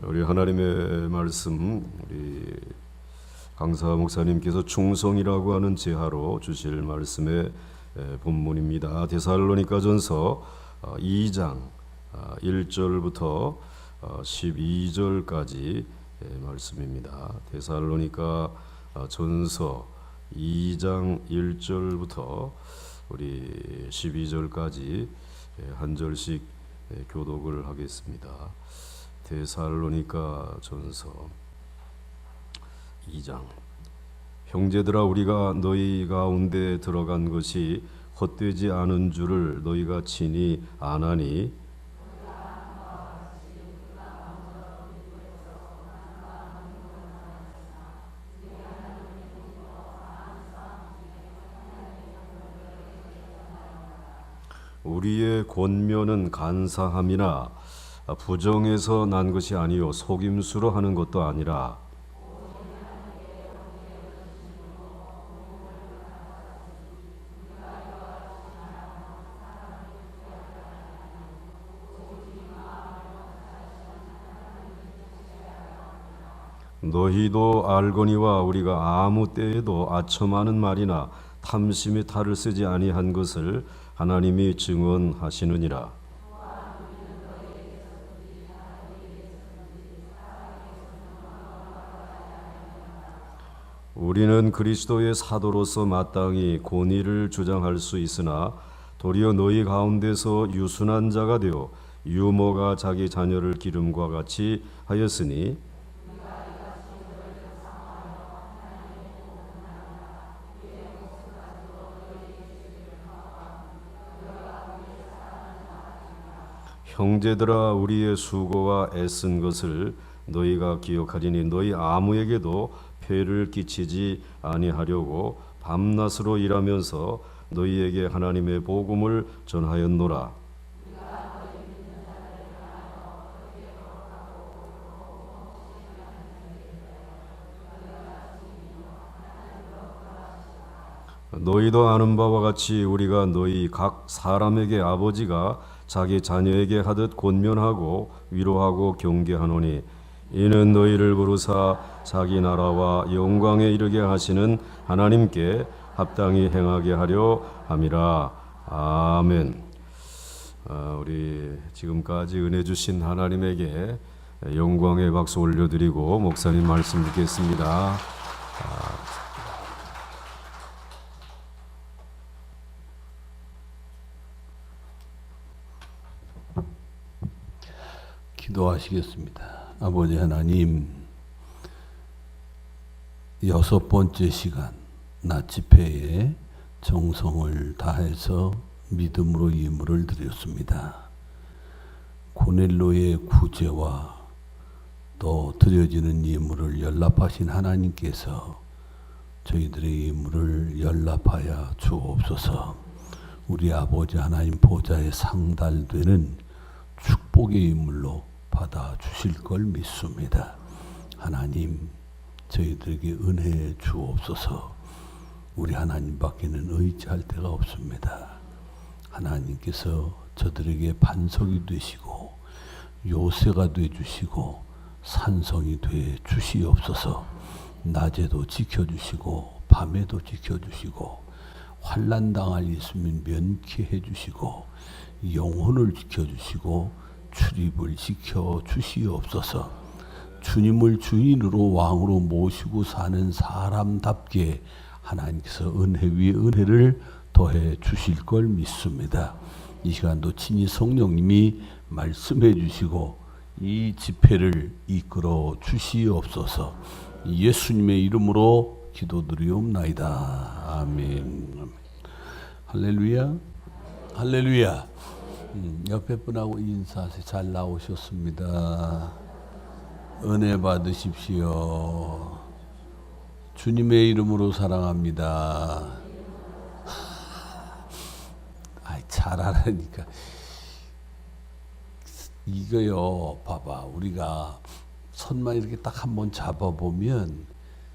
우리 하나님의 말씀, 우리 강사 목사님께서 충성이라고 하는 제하로 주실 말씀의 본문입니다. 데살로니가전서 2장 1절부터 12절까지 말씀입니다. 데살로니가 전서 2장 1절부터 우리 12절까지 한 절씩 교독을 하겠습니다. 데살로니가 전서 2장. 형제들아, 우리가 너희 가운데 들어간 것이 헛되지 않은 줄을 너희가 친히 아나니, 우리의 권면은 간사함이나 부정에서 난 것이 아니요 속임수로 하는 것도 아니라 너희도 알거니와 우리가 아무 때에도 아첨하는 말이나 탐심의 탈을 쓰지 아니한 것을 하나님이 증언하시느니라. 우리는 그리스도의 사도로서 마땅히 권위를 주장할 수 있으나 도리어 너희 가운데서 유순한 자가 되어 유모가 자기 자녀를 기름과 같이 하였으니 형제들아, 우리의 수고와 애쓴 것을 너희가 기억하리니 너희 아무에게도 폐를 끼치지 아니하려고 밤낮으로 일하면서 너희에게 하나님의 복음을 전하였노라. 너희도 아는 바와 같이 우리가 너희 각 사람에게 아버지가 자기 자녀에게 하듯 권면하고 위로하고 경계하노니, 이는 너희를 부르사 자기 나라와 영광에 이르게 하시는 하나님께 합당히 행하게 하려 함이라. 아멘. 우리 지금까지 은혜 주신 하나님에게 영광의 박수 올려드리고 목사님 말씀 듣겠습니다. 기도하시겠습니다. 아버지 하나님, 6번째 시간 낮 집회에 정성을 다해서 믿음으로 예물을 드렸습니다. 고넬로의 구제와 또 드려지는 예물을 연락하신 하나님께서 저희들의 예물을 연락하여 주옵소서. 우리 아버지 하나님 보좌에 상달되는 축복의 예물로 받아 주실 걸 믿습니다. 하나님, 저희들에게 은혜 주옵소서. 우리 하나님밖에는 의지할 데가 없습니다. 하나님께서 저들에게 반석이 되시고 요새가 돼 주시고 산성이 돼 주시옵소서. 낮에도 지켜주시고 밤에도 지켜주시고 환난 당할 있으면 면케해 주시고 영혼을 지켜주시고 출입을 지켜주시옵소서. 주님을 주인으로 왕으로 모시고 사는 사람답게 하나님께서 은혜 위에 은혜를 더해 주실 걸 믿습니다. 이 시간도 친히 성령님이 말씀해 주시고 이 집회를 이끌어 주시옵소서. 예수님의 이름으로 기도드리옵나이다. 아멘. 할렐루야. 할렐루야. 옆에 분하고 인사하세요. 잘 나오셨습니다. 은혜 받으십시오. 주님의 이름으로 사랑합니다. 잘하라니까. 이거요, 봐봐. 우리가 손만 이렇게 딱 한번 잡아보면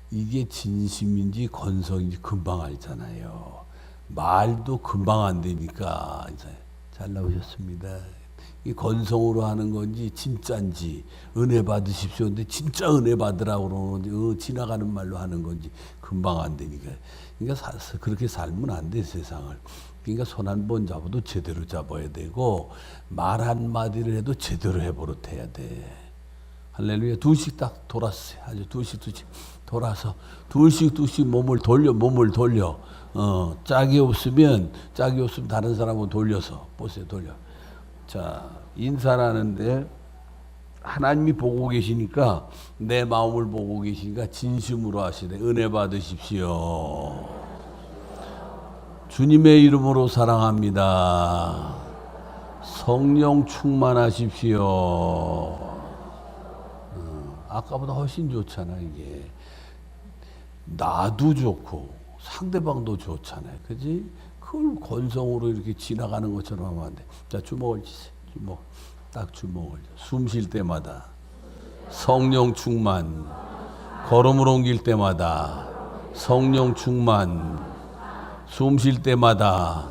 이게 진심인지 건성인지 금방 알잖아요. 말도 금방 안 되니까. 잘 나오셨습니다. 이 건성으로 하는 건지 진짜인지 은혜 받으십시오. 근데 진짜 은혜 받으라고 그러는 건지 지나가는 말로 하는 건지 금방 안 되니까. 그러니까 그렇게 살면 안 돼 세상을. 그러니까 손 한 번 잡아도 제대로 잡아야 되고 말 한마디를 해도 제대로 해버릇해야 돼. 할렐루야. 둘씩 딱 돌았어요. 아주 둘씩 돌아서 둘씩 몸을 돌려. 짝이 없으면 다른 사람은 돌려서 보세요. 돌려. 자, 인사를 하는데 하나님이 보고 계시니까 내 마음을 보고 계시니까 진심으로 하시되 은혜 받으십시오. 주님의 이름으로 사랑합니다. 성령 충만하십시오. 아까보다 훨씬 좋잖아 이게. 나도 좋고 상대방도 좋잖아요. 그지? 그걸 건성으로 이렇게 지나가는 것처럼 하면 안 돼. 자, 주먹을 치세요. 딱 주먹을. 숨 쉴 때마다 성령 충만. 걸음을 옮길 때마다 성령 충만. 숨 쉴 때마다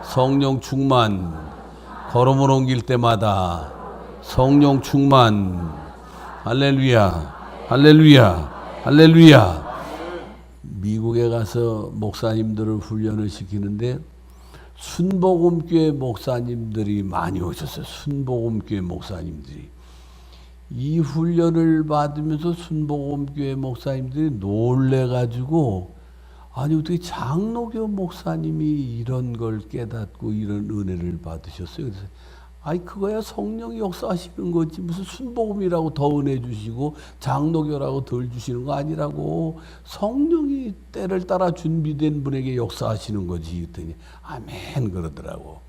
성령 충만. 걸음을 옮길 때마다 성령 충만. 할렐루야. 할렐루야. 할렐루야. 미국에 가서 목사님들을 훈련을 시키는데 순복음교회 목사님들이 많이 오셨어요. 순복음교회 목사님들이. 이 훈련을 받으면서 순복음교회 목사님들이 놀래가지고 아니 어떻게 장로교 목사님이 이런 걸 깨닫고 이런 은혜를 받으셨어요. 그래서 아이 그거야 성령이 역사하시는 거지 무슨 순복음이라고 더 은혜 주시고 장로교라고 덜 주시는 거 아니라고 성령이 때를 따라 준비된 분에게 역사하시는 거지 그랬더니 아멘 그러더라고.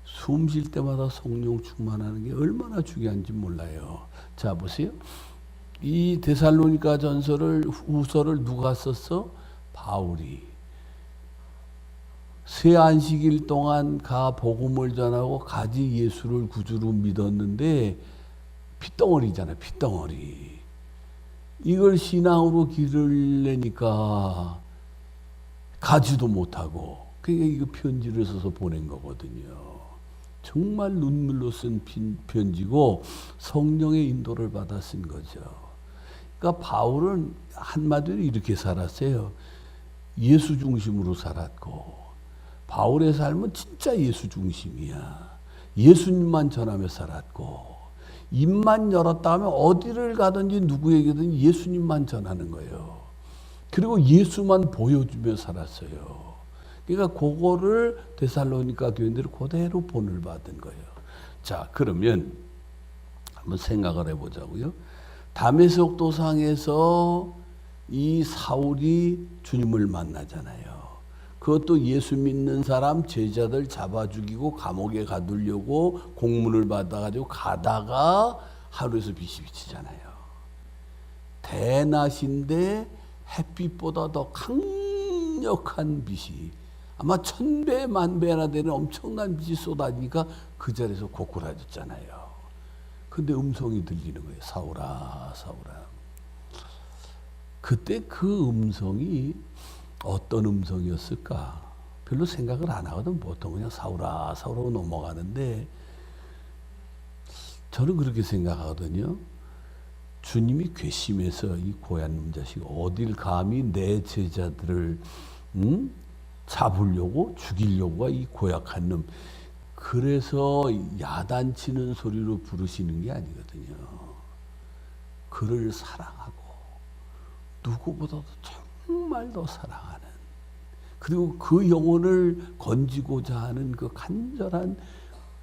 숨 쉴 때마다 성령 충만하는 게 얼마나 중요한지 몰라요. 자 보세요. 이 데살로니가 후서를 누가 썼어? 바울이. 새 안식일 동안 가 복음을 전하고 가지 예수를 구주로 믿었는데 핏덩어리잖아요. 핏덩어리. 이걸 신앙으로 길을 내니까 가지도 못하고 그러니까 이거 편지를 써서 보낸 거거든요. 정말 눈물로 쓴 편지고 성령의 인도를 받아 쓴 거죠. 그러니까 바울은 한마디로 이렇게 살았어요. 예수 중심으로 살았고 바울의 삶은 진짜 예수 중심이야. 예수님만 전하며 살았고 입만 열었다 하면 어디를 가든지 누구에게든 예수님만 전하는 거예요. 그리고 예수만 보여주며 살았어요. 그러니까 그거를 데살로니가 교인들이 그대로 본을 받은 거예요. 자, 그러면 한번 생각을 해보자고요. 다메섹 도상에서 이 사울이 주님을 만나잖아요. 그것도 예수 믿는 사람 제자들 잡아 죽이고 감옥에 가두려고 공문을 받아가지고 가다가 하루에서 빛이 비치잖아요. 대낮인데 햇빛보다 더 강력한 빛이 아마 1000배, 10,000배나 되는 엄청난 빛이 쏟아지니까 그 자리에서 고꾸라졌잖아요. 근데 음성이 들리는 거예요. 사울아, 사울아. 그때 그 음성이 어떤 음성이었을까? 별로 생각을 안 하거든. 보통 그냥 사울아, 사울아 넘어가는데 저는 그렇게 생각하거든요. 주님이 괘씸해서 이 고얀 놈 자식 어딜 감히 내 제자들을 잡으려고 죽이려고가 이 고약한 놈. 그래서 야단치는 소리로 부르시는 게 아니거든요. 그를 사랑하고 누구보다도 정말 더 사랑하는 그리고 그 영혼을 건지고자 하는 그 간절한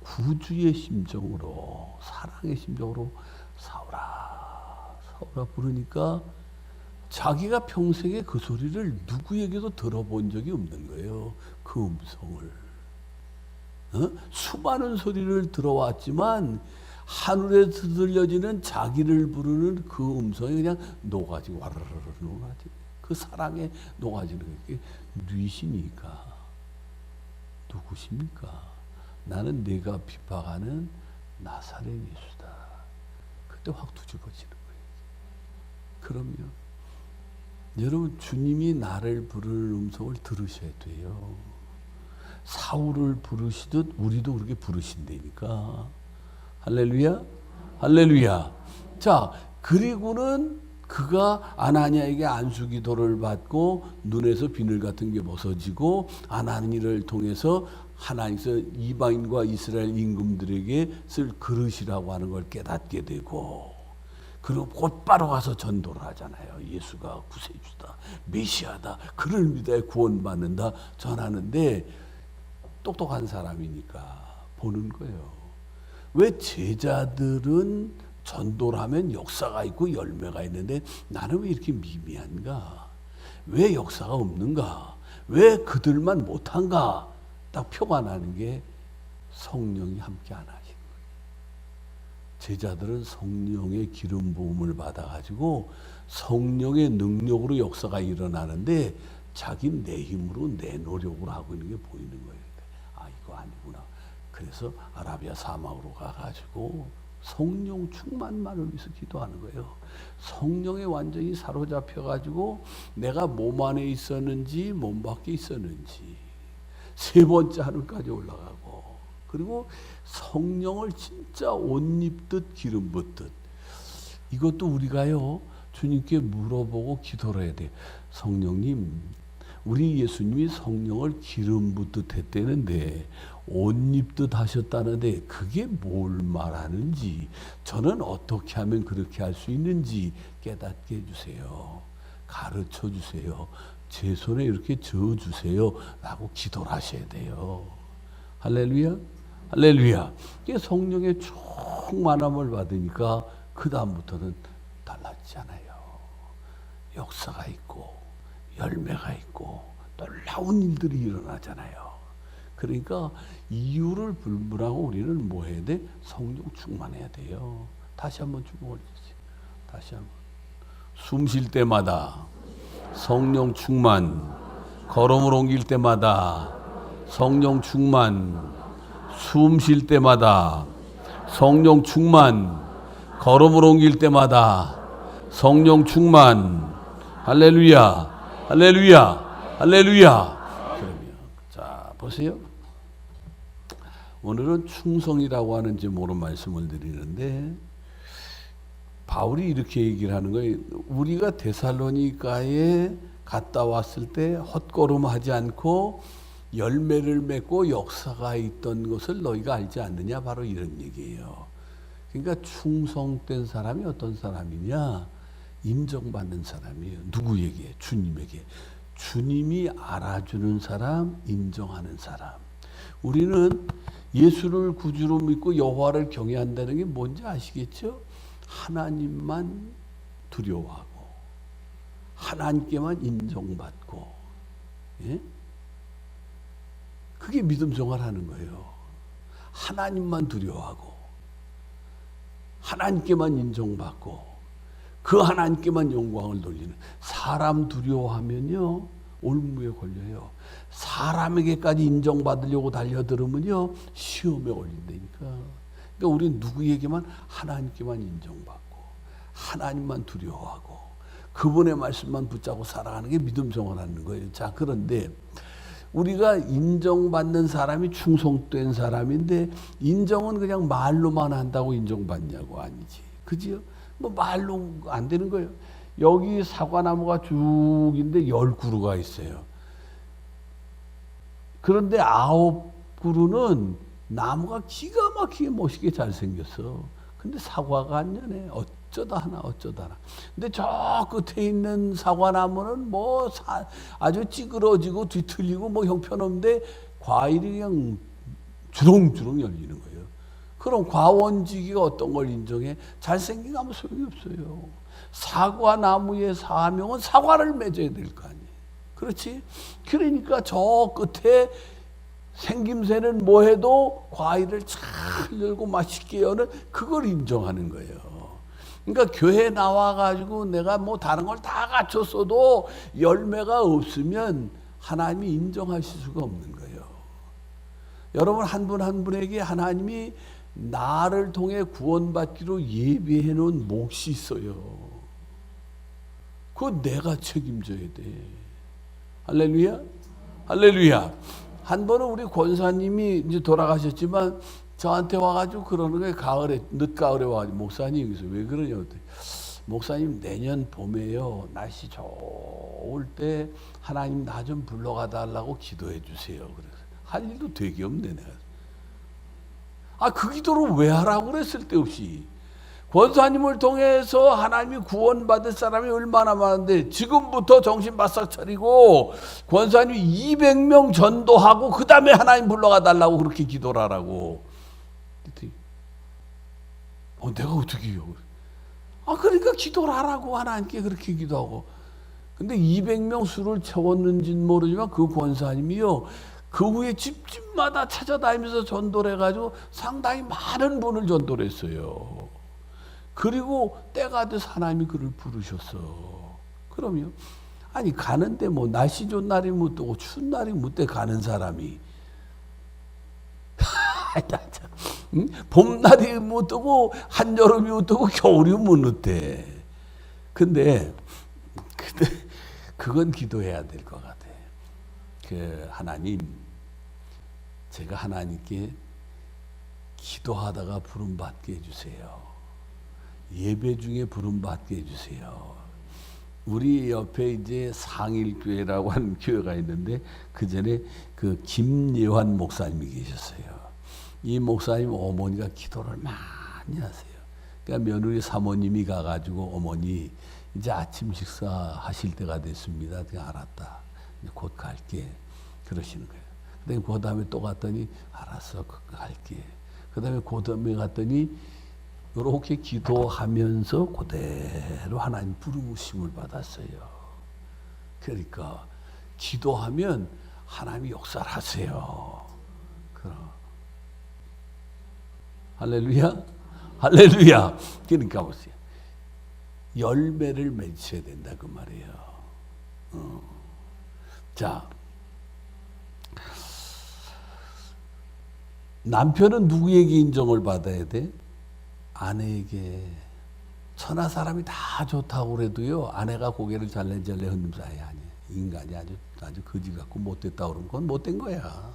구주의 심정으로 사랑의 심정으로 사울아 사울아 부르니까 자기가 평생에 그 소리를 누구에게도 들어본 적이 없는 거예요. 그 음성을. 수많은 소리를 들어왔지만 하늘에서 들려지는 자기를 부르는 그 음성이 그냥 녹아지고 와르르르 녹아지고 그 사랑에 녹아지는 게 뉘시니까 누구십니까? 나는 내가 핍박하는 나사렛 예수다. 그때 확 뒤집어지는 거예요. 그럼요. 여러분 주님이 나를 부르는 음성을 들으셔야 돼요. 사울을 부르시듯 우리도 그렇게 부르신다니까. 할렐루야, 할렐루야. 자, 그리고는 그가 아나니아에게 안수기도를 받고 눈에서 비늘 같은 게 벗어지고 아나니를 통해서 하나님께서 이방인과 이스라엘 임금들에게 쓸 그릇이라고 하는 걸 깨닫게 되고, 그리고 곧바로 가서 전도를 하잖아요. 예수가 구세주다, 메시아다, 그를 믿어야 구원받는다 전하는데 똑똑한 사람이니까 보는 거예요. 왜 제자들은 전도를 하면 역사가 있고 열매가 있는데 나는 왜 이렇게 미미한가? 왜 역사가 없는가? 왜 그들만 못한가? 딱 표가 나는 게 성령이 함께 안 하신 거예요. 제자들은 성령의 기름 부음을 받아가지고 성령의 능력으로 역사가 일어나는데 자기 내 힘으로 내 노력으로 하고 있는 게 보이는 거예요. 아, 이거 아니구나. 그래서 아라비아 사막으로 가가지고 성령 충만만을 위해서 기도하는 거예요. 성령에 완전히 사로잡혀가지고 내가 몸 안에 있었는지 몸 밖에 있었는지 세 번째 하늘까지 올라가고, 그리고 성령을 진짜 옷 입듯 기름 붓듯. 이것도 우리가요 주님께 물어보고 기도를 해야 돼요. 성령님, 우리 예수님이 성령을 기름 붓듯 했다는데 옷 입듯 하셨다는데 그게 뭘 말하는지, 저는 어떻게 하면 그렇게 할 수 있는지 깨닫게 해주세요. 가르쳐 주세요. 제 손에 이렇게 저어주세요 라고 기도를 하셔야 돼요. 할렐루야, 할렐루야. 이게 성령의 충만함을 받으니까 그 다음부터는 달라지잖아요. 역사가 있고 열매가 있고 놀라운 일들이 일어나잖아요. 그러니까 이유를 불문하고 우리는 뭐 해야 돼? 성령 충만해야 돼요. 다시 한번 주목을 주세요. 다시 한번. 숨 쉴 때마다 성령 충만, 걸음을 옮길 때마다 성령 충만, 숨 쉴 때마다 성령 충만, 걸음을 옮길 때마다 성령 충만. 할렐루야, 할렐루야, 할렐루야. 그러면 자 보세요. 오늘은 충성이라고 하는 제목으로 말씀을 드리는데, 바울이 이렇게 얘기를 하는 거예요. 우리가 데살로니가에 갔다 왔을 때 헛걸음하지 않고 열매를 맺고 역사가 있던 것을 너희가 알지 않느냐, 바로 이런 얘기예요. 그러니까 충성된 사람이 어떤 사람이냐, 인정받는 사람이에요. 누구에게? 주님에게. 주님이 알아주는 사람, 인정하는 사람. 우리는 예수를 구주로 믿고 여호와를 경외한다는 게 뭔지 아시겠죠? 하나님만 두려워하고 하나님께만 인정받고, 예? 그게 믿음 생활하는 거예요. 하나님만 두려워하고 하나님께만 인정받고 그 하나님께만 영광을 돌리는. 사람 두려워하면요 올무에 걸려요. 사람에게까지 인정받으려고 달려들으면요 시험에 걸린다니까. 그러니까 우리는 누구에게만? 하나님께만 인정받고 하나님만 두려워하고 그분의 말씀만 붙잡고 살아가는 게 믿음 생활하는 거예요. 자, 그런데 우리가 인정받는 사람이 충성된 사람인데, 인정은 그냥 말로만 한다고 인정받냐고? 아니지. 그지요? 뭐 말로 안 되는 거예요. 여기 사과나무가 쭉인데 10그루가 있어요. 그런데 9그루는 나무가 기가 막히게 멋있게 잘생겼어. 근데 사과가 안 연해. 어쩌다 하나. 근데 저 끝에 있는 사과나무는 뭐 아주 찌그러지고 뒤틀리고 뭐 형편없는데 과일이 그냥 주렁주렁 열리는 거예요. 그럼 과원지기가 어떤 걸 인정해? 잘생긴 거 아무 소용이 없어요. 사과나무의 사명은 사과를 맺어야 될 거 아니에요. 그렇지? 그러니까 저 끝에 생김새는 뭐해도 과일을 잘 열고 맛있게 여는 그걸 인정하는 거예요. 그러니까 교회 나와가지고 내가 뭐 다른 걸 다 갖췄어도 열매가 없으면 하나님이 인정하실 수가 없는 거예요. 여러분 한 분 한 분에게 하나님이 나를 통해 구원받기로 예비해 놓은 몫이 있어요. 그거 내가 책임져야 돼. 할렐루야, 할렐루야. 한 번은 우리 권사님이 이제 돌아가셨지만 저한테 와가지고 그러는 거예요. 가을에, 늦가을에 와가지고, 목사님, 그래서 왜 그러냐 그랬더니, 목사님 내년 봄에요, 날씨 좋을 때 하나님 나 좀 불러가 달라고 기도해 주세요. 그래서 할 일도 되게 없네 내가. 그 기도를 왜 하라고 그래? 쓸데없이. 권사님을 통해서 하나님이 구원받을 사람이 얼마나 많은데, 지금부터 정신 바싹 차리고 권사님 200명 전도하고 그 다음에 하나님 불러가 달라고 그렇게 기도를 하라고. 내가 어떻게 해요? 그러니까 기도를 하라고, 하나님께 그렇게 기도하고. 근데 200명 수를 채웠는지는 모르지만 그 권사님이요, 그 후에 집집마다 찾아다니면서 전도를 해가지고 상당히 많은 분을 전도를 했어요. 그리고 때가 돼서 하나님이 그를 부르셨어. 그럼요. 가는데 뭐 날씨 좋은 날이 못 되고 추운 날이 못 돼 가는 사람이. 응? 봄날이 못 되고 한여름이 못 되고 겨울이 못 돼. 근데 그건 기도해야 될 것 같아. 하나님, 제가 하나님께 기도하다가 부름 받게 해주세요. 예배 중에 부름 받게 해주세요. 우리 옆에 이제 상일교회라고 하는 교회가 있는데, 그 전에 그 김예환 목사님이 계셨어요. 이 목사님 어머니가 기도를 많이 하세요. 그러니까 며느리 사모님이 가가지고, 어머니 이제 아침 식사 하실 때가 됐습니다. 내가 알았다. 곧 갈게. 그러시는 거예요. 근데 그 다음에 또 갔더니, 알았어, 갈게. 그 다음에 그 다음에 갔더니 이렇게 기도하면서 그대로 하나님 부르심을 받았어요. 그러니까 기도하면 하나님이 역사를 하세요. 할렐루야, 할렐루야. 그러니까 보세요, 열매를 맺혀야 된다 그 말이에요. 자, 남편은 누구에게 인정을 받아야 돼? 아내에게. 천하 사람이 다 좋다고 그래도요, 아내가 고개를 잘래잘래 흔들면서 아니 인간이 아주 거지 같고 못됐다 그러면 그건 못된 거야.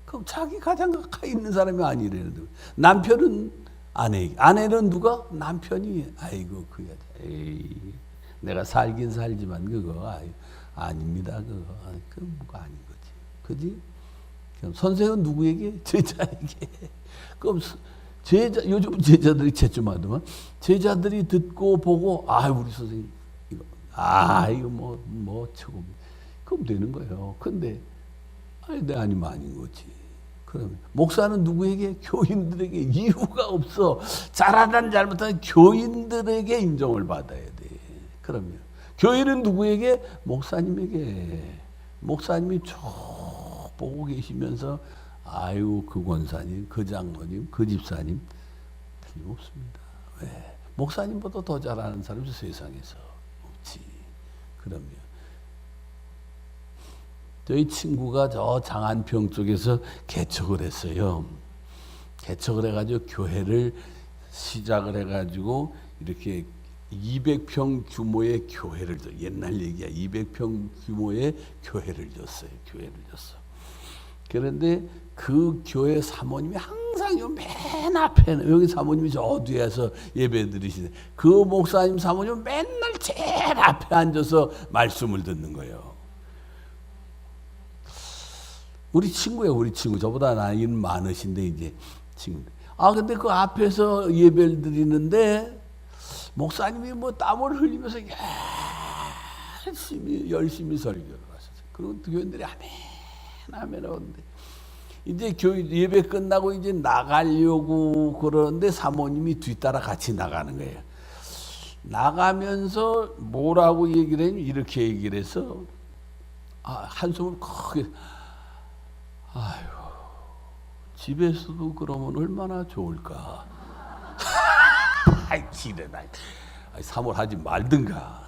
그럼 자기 가장 가까이 있는 사람이 아니래는데, 남편은 아내에게, 아내는 누가? 남편이. 아이고 그 여자, 에이, 내가 살긴 살지만 그거 아닙니다. 그거 뭐가 아닌 거지, 그지? 그럼 선생은 누구에게? 제자에게. 그럼 요즘 제자들이 채점하더만, 제자들이 듣고 보고, 우리 선생님 이거 이거 뭐 최고, 그럼 되는 거예요. 근데 내 아니면 아닌 거지. 그러면 목사는 누구에게? 교인들에게. 이유가 없어. 잘하든 잘못하든 교인들에게 인정을 받아야 돼. 그러면 교인은 누구에게? 목사님에게. 목사님이 쭉 보고 계시면서, 그 권사님, 그 장로님, 그 집사님 틀림없습니다. 왜? 목사님보다 더 잘하는 사람이 세상에서 없지. 그러면 저희 친구가 저 장안평 쪽에서 개척을 했어요. 개척을 해가지고 교회를 시작을 해가지고 이렇게 200평 규모의 교회를 옛날 얘기야. 200평 규모의 교회를 줬어요. 교회를 줬어. 그런데 그 교회 사모님이 항상 요 맨 앞에, 여기 사모님이 저 뒤에서 예배 드리시는데, 그 목사님 사모님은 맨날 제일 앞에 앉아서 말씀을 듣는 거예요. 우리 친구예요, 우리 친구. 저보다 나이는 많으신데 이제 친구. 근데 그 앞에서 예배를 드리는데 목사님이 뭐 땀을 흘리면서 열심히 설교를 하셨어요. 그리고 교인들이 아멘 하는데, 이제 예배 끝나고 이제 나가려고 그러는데 사모님이 뒤따라 같이 나가는 거예요. 나가면서 뭐라고 얘기를 했냐면 이렇게 얘기를 해서, 한숨을 크게, 집에서도 그러면 얼마나 좋을까. 지레나. 사모하지 말든가.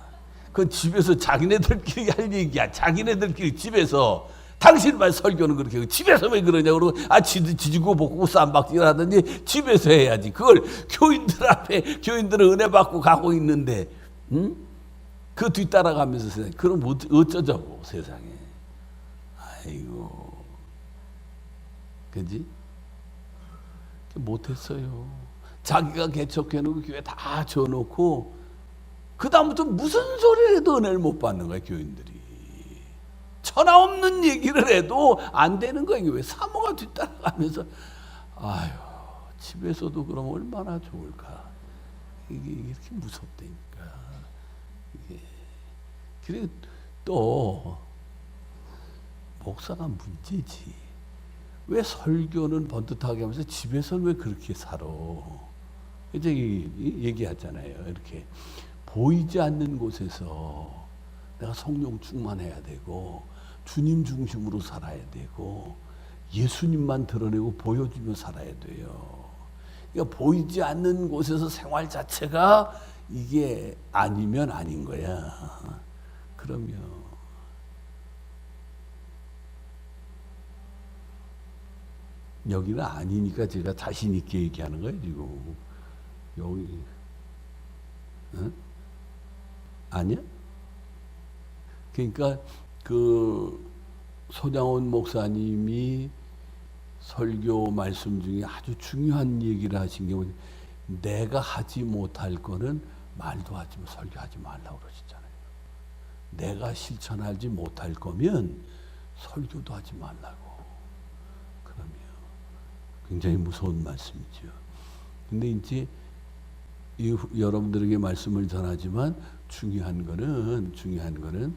그건 집에서 자기네들끼리 할 얘기야. 자기네들끼리 집에서. 당신만 설교는 그렇게 집에서 왜 그러냐고. 지지고 볶고 쌈박질 하든지 집에서 해야지. 그걸 교인들 앞에, 교인들은 은혜 받고 가고 있는데, 응? 그 뒤따라가면서 그럼 어쩌자고 세상에. 그지? 못했어요. 자기가 개척해놓고 교회 다 줘놓고 그 다음부터 무슨 소리를 해도 은혜를 못 받는 거야. 교인들이 천하 없는 얘기를 해도 안 되는 거야. 왜 사모가 뒤따라가면서 아유 집에서도 그럼 얼마나 좋을까. 이게 이렇게 무섭다니까. 이게 그리고 또 목사가 문제지. 왜 설교는 번듯하게 하면서 집에서는 왜 그렇게 살아? 이제 얘기하잖아요. 이렇게 보이지 않는 곳에서 내가 성령 충만해야 되고 주님 중심으로 살아야 되고 예수님만 드러내고 보여주며 살아야 돼요. 그러니까 보이지 않는 곳에서 생활 자체가 이게 아니면 아닌 거야. 그러면 여기는 아니니까 제가 자신 있게 얘기하는 거예요. 지금 여기 응? 아니야? 그러니까 그 손양원 목사님이 설교 말씀 중에 아주 중요한 얘기를 하신 게 뭐냐? 내가 하지 못할 거는 말도 하지 마, 설교하지 말라고 그러시잖아요. 내가 실천하지 못할 거면 설교도 하지 말라고. 그러면 굉장히 무서운 말씀이죠. 근데 이제 여러분들에게 말씀을 전하지만 중요한 거는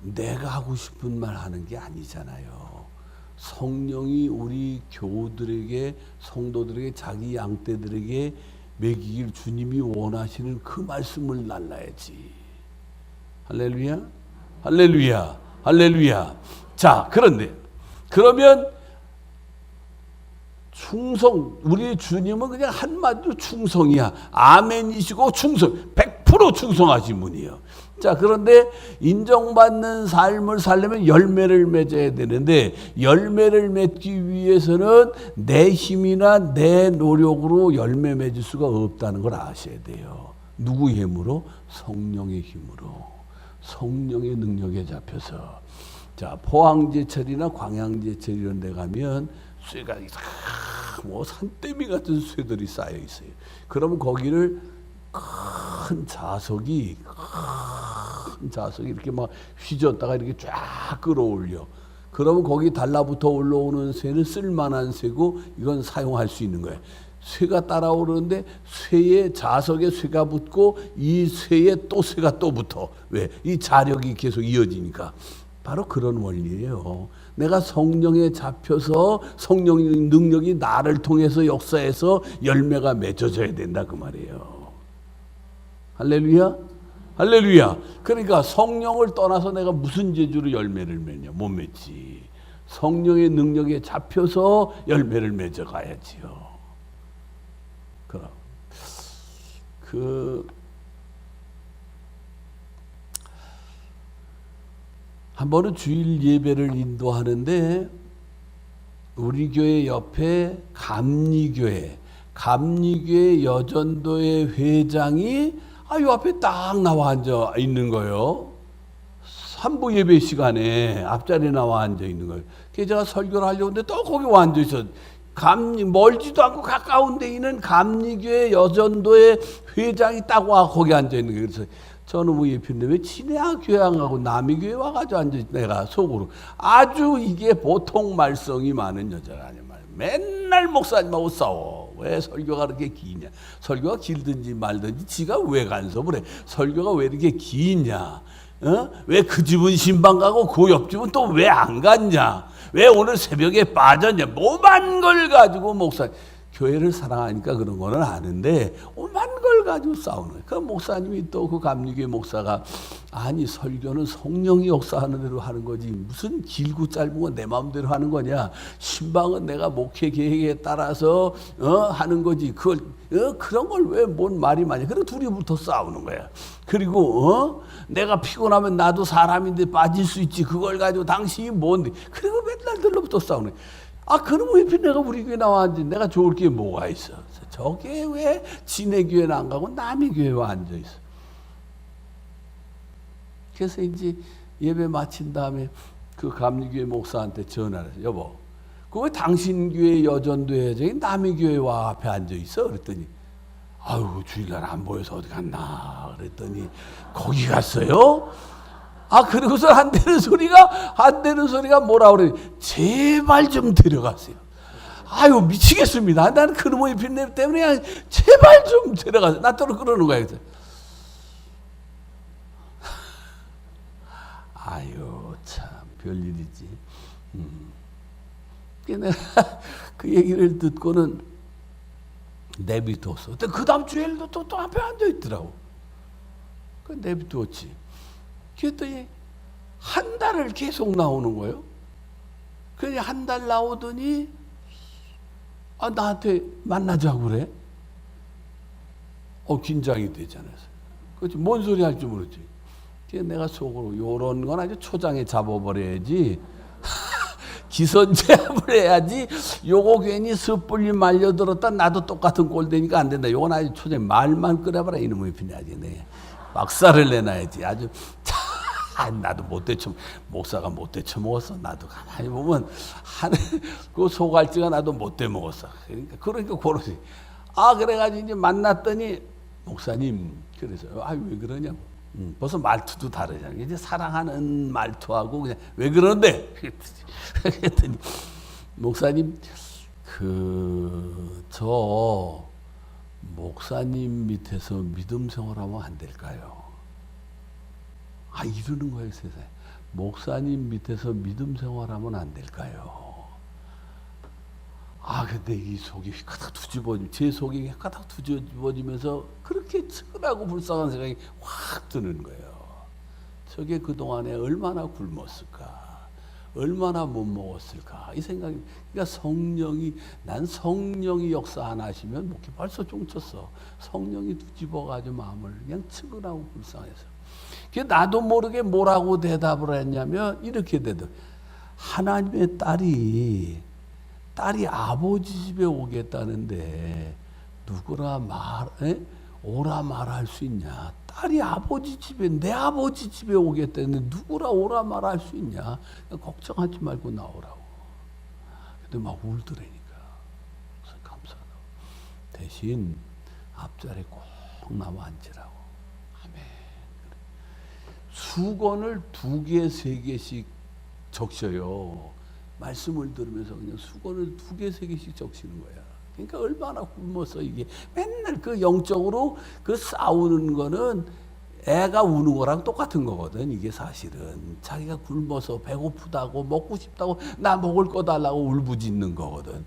내가 하고 싶은 말 하는 게 아니잖아요. 성령이 우리 교우들에게, 성도들에게, 자기 양떼들에게 먹이길 주님이 원하시는 그 말씀을 날라야지. 할렐루야, 할렐루야, 할렐루야. 자, 그러면 충성, 우리 주님은 그냥 한마디로 충성이야. 아멘이시고 충성, 100% 충성하신 분이에요. 자, 그런데 인정받는 삶을 살려면 열매를 맺어야 되는데 열매를 맺기 위해서는 내 힘이나 내 노력으로 열매 맺을 수가 없다는 걸 아셔야 돼요. 누구의 힘으로? 성령의 힘으로. 성령의 능력에 잡혀서. 자, 포항제철이나 광양제철 이런 데 가면 쇠가 뭐 산더미 같은 쇠들이 쌓여 있어요. 그러면 거기를 큰 자석이 이렇게 막 휘젓다가 이렇게 쫙 끌어올려. 그러면 거기 달라붙어 올라오는 쇠는 쓸만한 쇠고 이건 사용할 수 있는 거예요. 쇠가 따라오르는데 쇠에 자석에 쇠가 붙고 이 쇠에 또 쇠가 또 붙어. 왜? 이 자력이 계속 이어지니까. 바로 그런 원리예요. 내가 성령에 잡혀서 성령의 능력이 나를 통해서 역사해서 열매가 맺어져야 된다 그 말이에요. 할렐루야? 할렐루야. 그러니까 성령을 떠나서 내가 무슨 재주로 열매를 맺냐? 못 맺지. 성령의 능력에 잡혀서 열매를 맺어가야지요. 그럼 한 번은 주일 예배를 인도하는데 우리 교회 옆에 감리교회 여전도의 회장이 요 앞에 딱 나와 앉아 있는 거예요. 산부 예배 시간에 앞자리에 나와 앉아 있는 거예요. 그래서 제가 설교를 하려고 했는데 또 거기 와 앉아 있어. 멀지도 않고 가까운 데 있는 감리교회 여전도의 회장이 딱 와 거기 앉아 있는 거예요. 그래서 저는 뭐 예편데 왜 친해야 교회 안 가고 남의 교회 와가지고 앉아 내가 속으로 아주 이게 보통 말썽이 많은 여자가 아니야. 맨날 목사님하고 싸워. 왜 설교가 그렇게 기냐? 설교가 길든지 말든지 지가 왜 간섭을 해? 설교가 왜 이렇게 기냐? 왜 그 집은 신방 가고 그 옆집은 또 왜 안 갔냐? 왜 오늘 새벽에 빠졌냐? 뭐만 걸 가지고 목사 교회를 사랑하니까 그런 거는 아는데 오만 걸 가지고 싸우는 거예요. 그 목사님이 또 그 감리교회 목사가 아니 설교는 성령이 역사하는 대로 하는 거지 무슨 길고 짧은 건 내 마음대로 하는 거냐? 신방은 내가 목회 계획에 따라서 하는 거지. 그걸 그런 걸 왜 뭔 말이 많냐? 그리고 둘이부터 싸우는 거야. 그리고 내가 피곤하면 나도 사람인데 빠질 수 있지. 그걸 가지고 당신이 뭔데? 그리고 맨날 들로부터 싸우는 거야. 그럼 왜 내가 우리 교회 나와 앉지? 내가 좋을 게 뭐가 있어? 저게 왜 지네 교회는 안 가고 남의 교회에 와 앉아 있어? 그래서 이제 예배 마친 다음에 그 감리교회 목사한테 전화를 해서 여보, 그 그 왜 당신 교회 여전도회장이 남의 교회 와 앞에 앉아 있어? 그랬더니 아유 주일날 안 보여서 어디 갔나? 그랬더니 거기 갔어요. 아 그리고서 안 되는 소리가 뭐라 그래? 제발 좀 데려가세요. 아유 미치겠습니다. 나는 그놈의 빚내 때문에 그냥 제발 좀 데려가세요. 나 또 그러는 거야. 그래서 아유 참 별일이지. 내가 그 얘기를 듣고는 내비뒀어. 근데 그 다음 주일도 또 앞에 앉아 있더라고. 그 내비뒀지. 그랬더니 한 달을 계속 나오는 거예요. 그냥 한 달 나오더니 나한테 만나자고 그래. 긴장이 되잖아요. 그렇지. 뭔 소리 할지 모르지. 그래서 내가 속으로 요런 건 아주 초장에 잡아버려야지. 기선제압을 해야지. 요거 괜히 섣불리 말려들었다 나도 똑같은 꼴 되니까 안 된다. 요건 아주 초장에 말만 끓여봐라 이놈의 피냐지. 내 막살을 내놔야지. 아주 나도 못 대처 목사가 못 대처 먹었어. 나도 가만히 보면 그 소갈치가 나도 못 대 먹었어. 그러니까 고르지. 그래가지고 이제 만났더니 목사님 그래서 왜 그러냐. 벌써 말투도 다르잖아요. 이제 사랑하는 말투하고 그냥 왜 그러는데? 그랬더니 목사님 저 목사님 밑에서 믿음 생활하면 안 될까요? 이러는 거예요 세상에. 목사님 밑에서 믿음 생활하면 안 될까요? 근데 이 속이 휘까닥 뒤집어지면 제 속이 휘까닥 뒤집어지면서 그렇게 측은하고 불쌍한 생각이 확 드는 거예요. 저게 그동안에 얼마나 굶었을까, 얼마나 못 먹었을까 이 생각이. 그러니까 난 성령이 역사 안 하시면 목이 벌써 종쳤어. 성령이 뒤집어가지고 마음을 그냥 측은하고 불쌍해서. 나도 모르게 뭐라고 대답을 했냐면 이렇게 대답. 하나님의 딸이 아버지 집에 오겠다는데 누구라 오라 말할 수 있냐? 딸이 내 아버지 집에 오겠다는데 누구라 오라 말할 수 있냐? 걱정하지 말고 나오라고. 근데 막 울더라니까. 그래서 감사하다고. 대신 앞자리에 꼭 나와 앉으라고. 아멘. 수건을 2개, 3개씩 적셔요. 말씀을 들으면서 그냥 수건을 2개, 3개씩 적시는 거야. 그러니까 얼마나 굶어서 이게 맨날 그 영적으로 그 싸우는 거는 애가 우는 거랑 똑같은 거거든. 이게 사실은 자기가 굶어서 배고프다고 먹고 싶다고 나 먹을 거 달라고 울부짖는 거거든.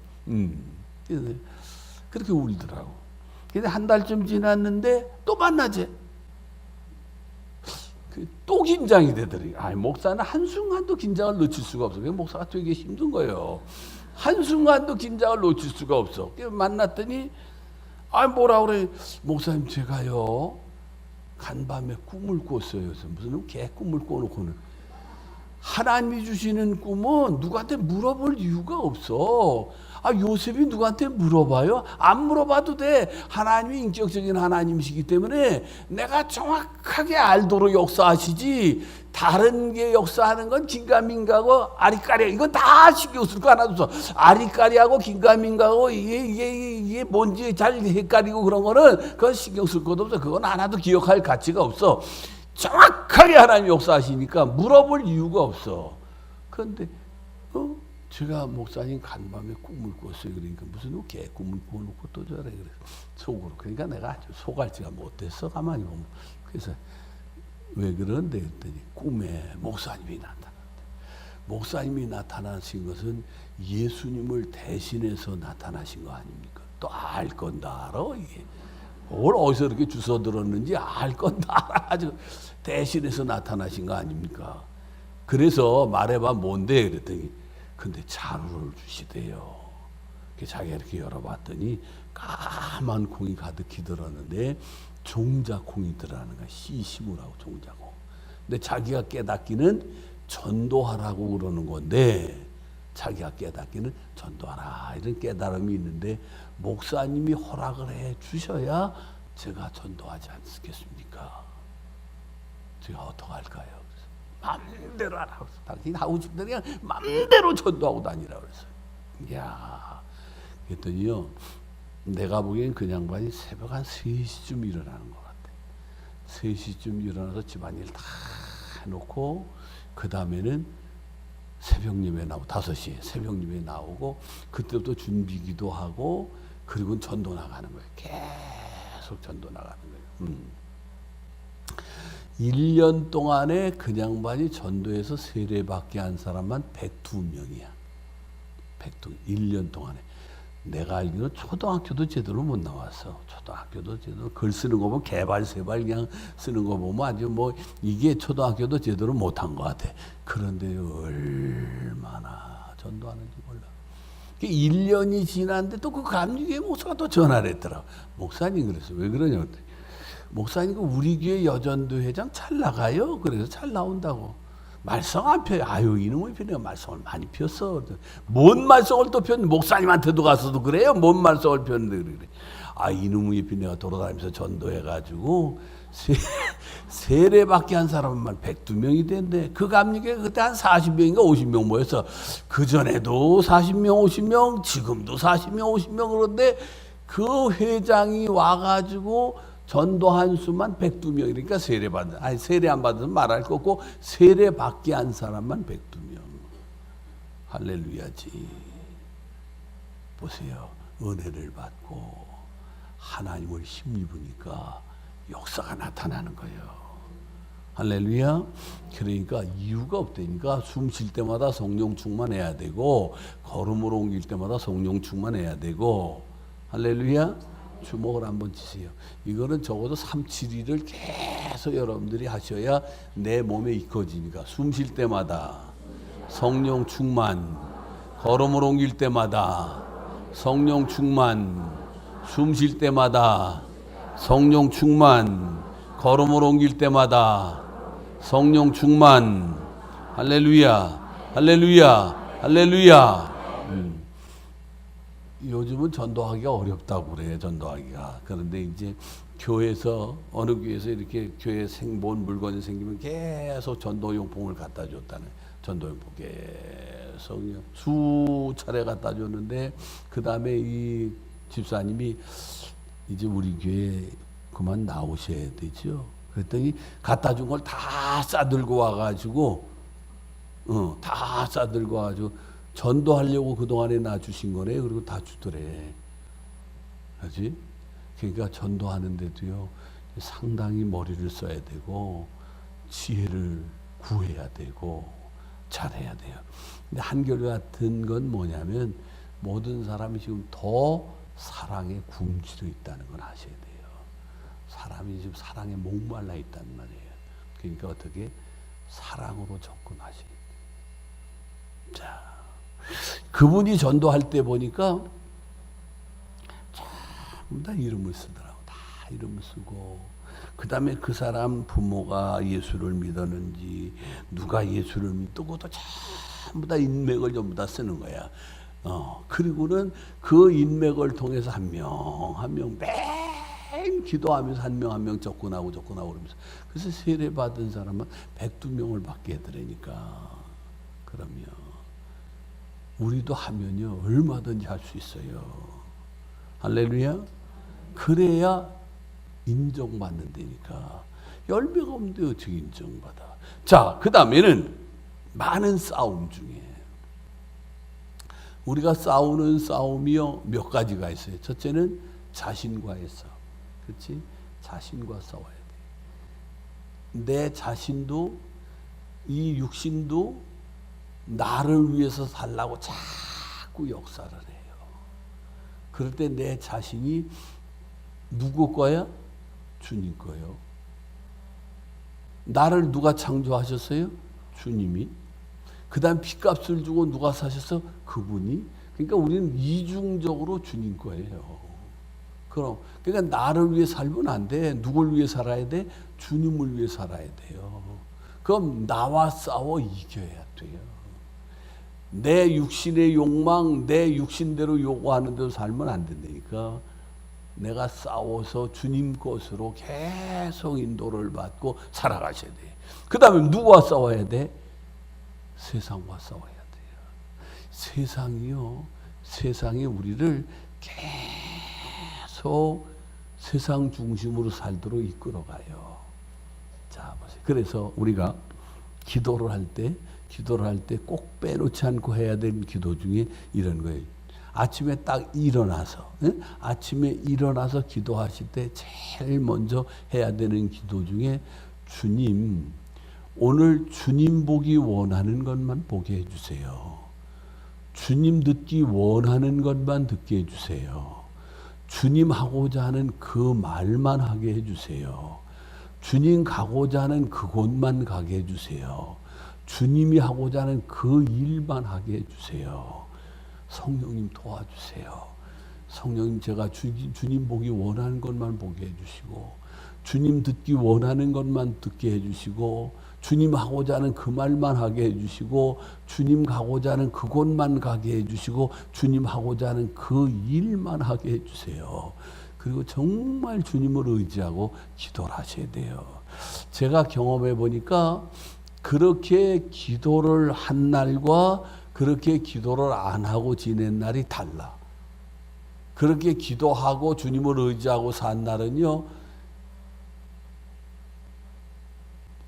그렇게 울더라고. 근데 한 달쯤 지났는데 또 만나지. 또 긴장이 되더니 목사는 한순간도 긴장을 놓칠 수가 없어. 목사가 되게 힘든 거예요. 한순간도 긴장을 놓칠 수가 없어. 만났더니 뭐라 그래. 목사님 제가요 간밤에 꿈을 꿨어요. 무슨 개 꿈을 꿔놓고는 하나님이 주시는 꿈은 누구한테 물어볼 이유가 없어. 요셉이 누구한테 물어봐요? 안 물어봐도 돼. 하나님이 인격적인 하나님이시기 때문에 내가 정확하게 알도록 역사하시지. 다른 게 역사하는 건 긴가민가하고 아리까리. 이건 다 신경 쓸 거 하나도 없어. 아리까리하고 긴가민가하고 이게 뭔지 잘 헷갈리고 그런 거는 그건 신경 쓸 것도 없어. 그건 하나도 기억할 가치가 없어. 정확하게 하나님 역사하시니까 물어볼 이유가 없어. 그런데 제가 목사님 간밤에 꿈을 꿨어요. 그러니까 무슨 개 꿈을 꿔놓고 또 저래 그래 속으로. 그러니까 내가 아주 소갈치가 못됐어. 가만히 보면. 그래서 왜 그런데 했더니 꿈에 목사님이 나타났대. 목사님이 나타나신 것은 예수님을 대신해서 나타나신 거 아닙니까? 또 알 건 다 알아 이게. 뭘 어디서 이렇게 주워 들었는지 알 건 다 알아가지고 대신해서 나타나신 거 아닙니까? 그래서 말해봐 뭔데 그랬더니 근데 자루를 주시대요. 자기가 이렇게 열어봤더니 까만 콩이 가득히 들었는데 종자콩이 들어가는 거야. 씨 심으라고 종자콩. 근데 자기가 깨닫기는 전도하라고 그러는 건데 자기가 깨닫기는 전도하라 이런 깨달음이 있는데 목사님이 허락을 해 주셔야 제가 전도하지 않겠습니까? 제가 어떡할까요? 마음대로 하라고 그랬어. 당신이 하고 싶은 대로 그냥 마음대로 전도하고 다니라고 그랬어요. 야, 그랬더니요, 내가 보기엔 그 양반이 새벽 한 3시쯤 일어나는 것 같아. 3시쯤 일어나서 집안일 다 해놓고 그 다음에는 새벽 예배 나오고 5시에 새벽 예배 나오고 그때부터 준비기도 하고 그리고 전도 나가는 거예요. 계속 전도 나가는 거예요. 1년 동안에 그 양반이 전도해서 세례받게 한 사람만 102명이야. 1년 동안에. 내가 알기로 초등학교도 제대로 못 나왔어. 초등학교도 제대로 글 쓰는 거 보면 개발세발 그냥 쓰는 거 보면 아주 뭐 이게 초등학교도 제대로 못한 것 같아. 그런데 얼마나 전도하는지 몰라. 1년이 지났는데 또 그 감리교회 목사가 또 전화를 했더라. 목사님 그랬어. 왜 그러냐. 목사님 우리 교회 여전도 회장 잘 나가요. 그래서 잘 나온다고. 말썽 안 펴요. 아유 이놈의 피네가 말썽을 많이 폈어. 뭔 말썽을 또 폈는데 목사님한테도 가서도 그래요. 뭔 말썽을 폈는데 그래. 아 이놈의 피네가 돌아다니면서 전도해가지고 세례받게 한 사람만 102명이 된대. 그 감리교회 그때 한 40명인가 50명 모였어. 그전에도 40명 50명 지금도 40명 50명 그런데 그 회장이 와가지고 전도한 수만 102명. 그러니까 세례 안 받으면 말할 거 없고 세례받게 한 사람만 102명. 할렐루야지. 보세요. 은혜를 받고 하나님을 힘입으니까 역사가 나타나는 거예요. 할렐루야. 그러니까 이유가 없다니까. 숨 쉴 때마다 성령 충만해야 되고 걸음으로 옮길 때마다 성령 충만해야 되고. 할렐루야. 주목을 한번 치세요. 이거는 적어도 3, 7일을 계속 여러분들이 하셔야 내 몸에 익혀지니까. 숨 쉴 때마다 성령 충만, 걸음을 옮길 때마다 성령 충만, 숨 쉴 때마다 성령 충만, 걸음을 옮길 때마다 성령 충만. 할렐루야, 할렐루야, 할렐루야. 요즘은 전도하기가 어렵다고 그래. 전도하기가. 그런데 이제 교회에서 어느 교회에서 이렇게 교회 뭔 물건이 생기면 계속 전도용품을 갖다 줬다네. 전도용품 계속 수차례 갖다 줬는데 그 다음에 이 집사님이 이제 우리 교회 그만 나오셔야 되죠. 그랬더니 갖다 준 걸 다 싸들고 와가지고 다 싸들고 와가지고 전도하려고 그동안에 놔주신 거네. 그리고 다 주더래. 그렇지? 그러니까 전도하는데도요, 상당히 머리를 써야 되고, 지혜를 구해야 되고, 잘해야 돼요. 근데 한결같은 건 뭐냐면, 모든 사람이 지금 더 사랑에 굶주려 있다는 걸 아셔야 돼요. 사람이 지금 사랑에 목말라 있단 말이에요. 그러니까 어떻게? 사랑으로 접근하셔야 돼요. 자. 그분이 전도할 때 보니까 전부 다 이름을 쓰더라고. 다 이름을 쓰고 그 다음에 그 사람 부모가 예수를 믿었는지 누가 예수를 믿고도 전부 다 인맥을 전부 다 쓰는 거야. 그리고는 그 인맥을 통해서 한 명 한 명 매일 기도하면서 한 명 한 명 접근하고 그러면서 그래서 세례 받은 사람은 102명을 받게 해드리니까. 그러면 우리도 하면요 얼마든지 할 수 있어요. 할렐루야. 그래야 인정받는 데니까. 열매가 없는데 어떻게 인정받아. 자, 그 다음에는 많은 싸움 중에 우리가 싸우는 싸움이요 몇 가지가 있어요. 첫째는 자신과의 싸움. 그렇지? 자신과 싸워야 돼. 내 자신도 이 육신도 나를 위해서 살라고 자꾸 역사를 해요. 그럴 때 내 자신이 누구 거야? 주님 거예요. 나를 누가 창조하셨어요? 주님이. 그 다음 핏값을 주고 누가 사셨어? 그분이. 그러니까 우리는 이중적으로 주님 거예요. 그러니까 나를 위해 살면 안 돼. 누굴 위해 살아야 돼? 주님을 위해 살아야 돼요. 그럼 나와 싸워 이겨야 돼요. 내 육신의 욕망, 내 육신대로 요구하는 대로 살면 안 된다니까. 내가 싸워서 주님 것으로 계속 인도를 받고 살아가셔야 돼. 그 다음에 누구와 싸워야 돼? 세상과 싸워야 돼요. 세상이요, 세상이 우리를 계속 세상 중심으로 살도록 이끌어가요. 자, 보세요. 그래서 우리가 기도를 할 때 꼭 빼놓지 않고 해야 되는 기도 중에 이런 거예요. 아침에 딱 일어나서, 아침에 일어나서 기도하실 때 제일 먼저 해야 되는 기도 중에 주님, 오늘 주님 보기 원하는 것만 보게 해주세요. 주님 듣기 원하는 것만 듣게 해주세요. 주님 하고자 하는 그 말만 하게 해주세요. 주님 가고자 하는 그곳만 가게 해주세요. 주님이 하고자 하는 그 일만 하게 해주세요. 성령님 도와주세요. 성령님 제가 주님 보기 원하는 것만 보게 해주시고 주님 듣기 원하는 것만 듣게 해주시고 주님 하고자 하는 그 말만 하게 해주시고 주님 가고자 하는 그곳만 가게 해주시고 주님 하고자 하는 그 일만 하게 해주세요. 그리고 정말 주님을 의지하고 기도를 하셔야 돼요. 제가 경험해 보니까 그렇게 기도를 한 날과 그렇게 기도를 안 하고 지낸 날이 달라. 그렇게 기도하고 주님을 의지하고 산 날은요,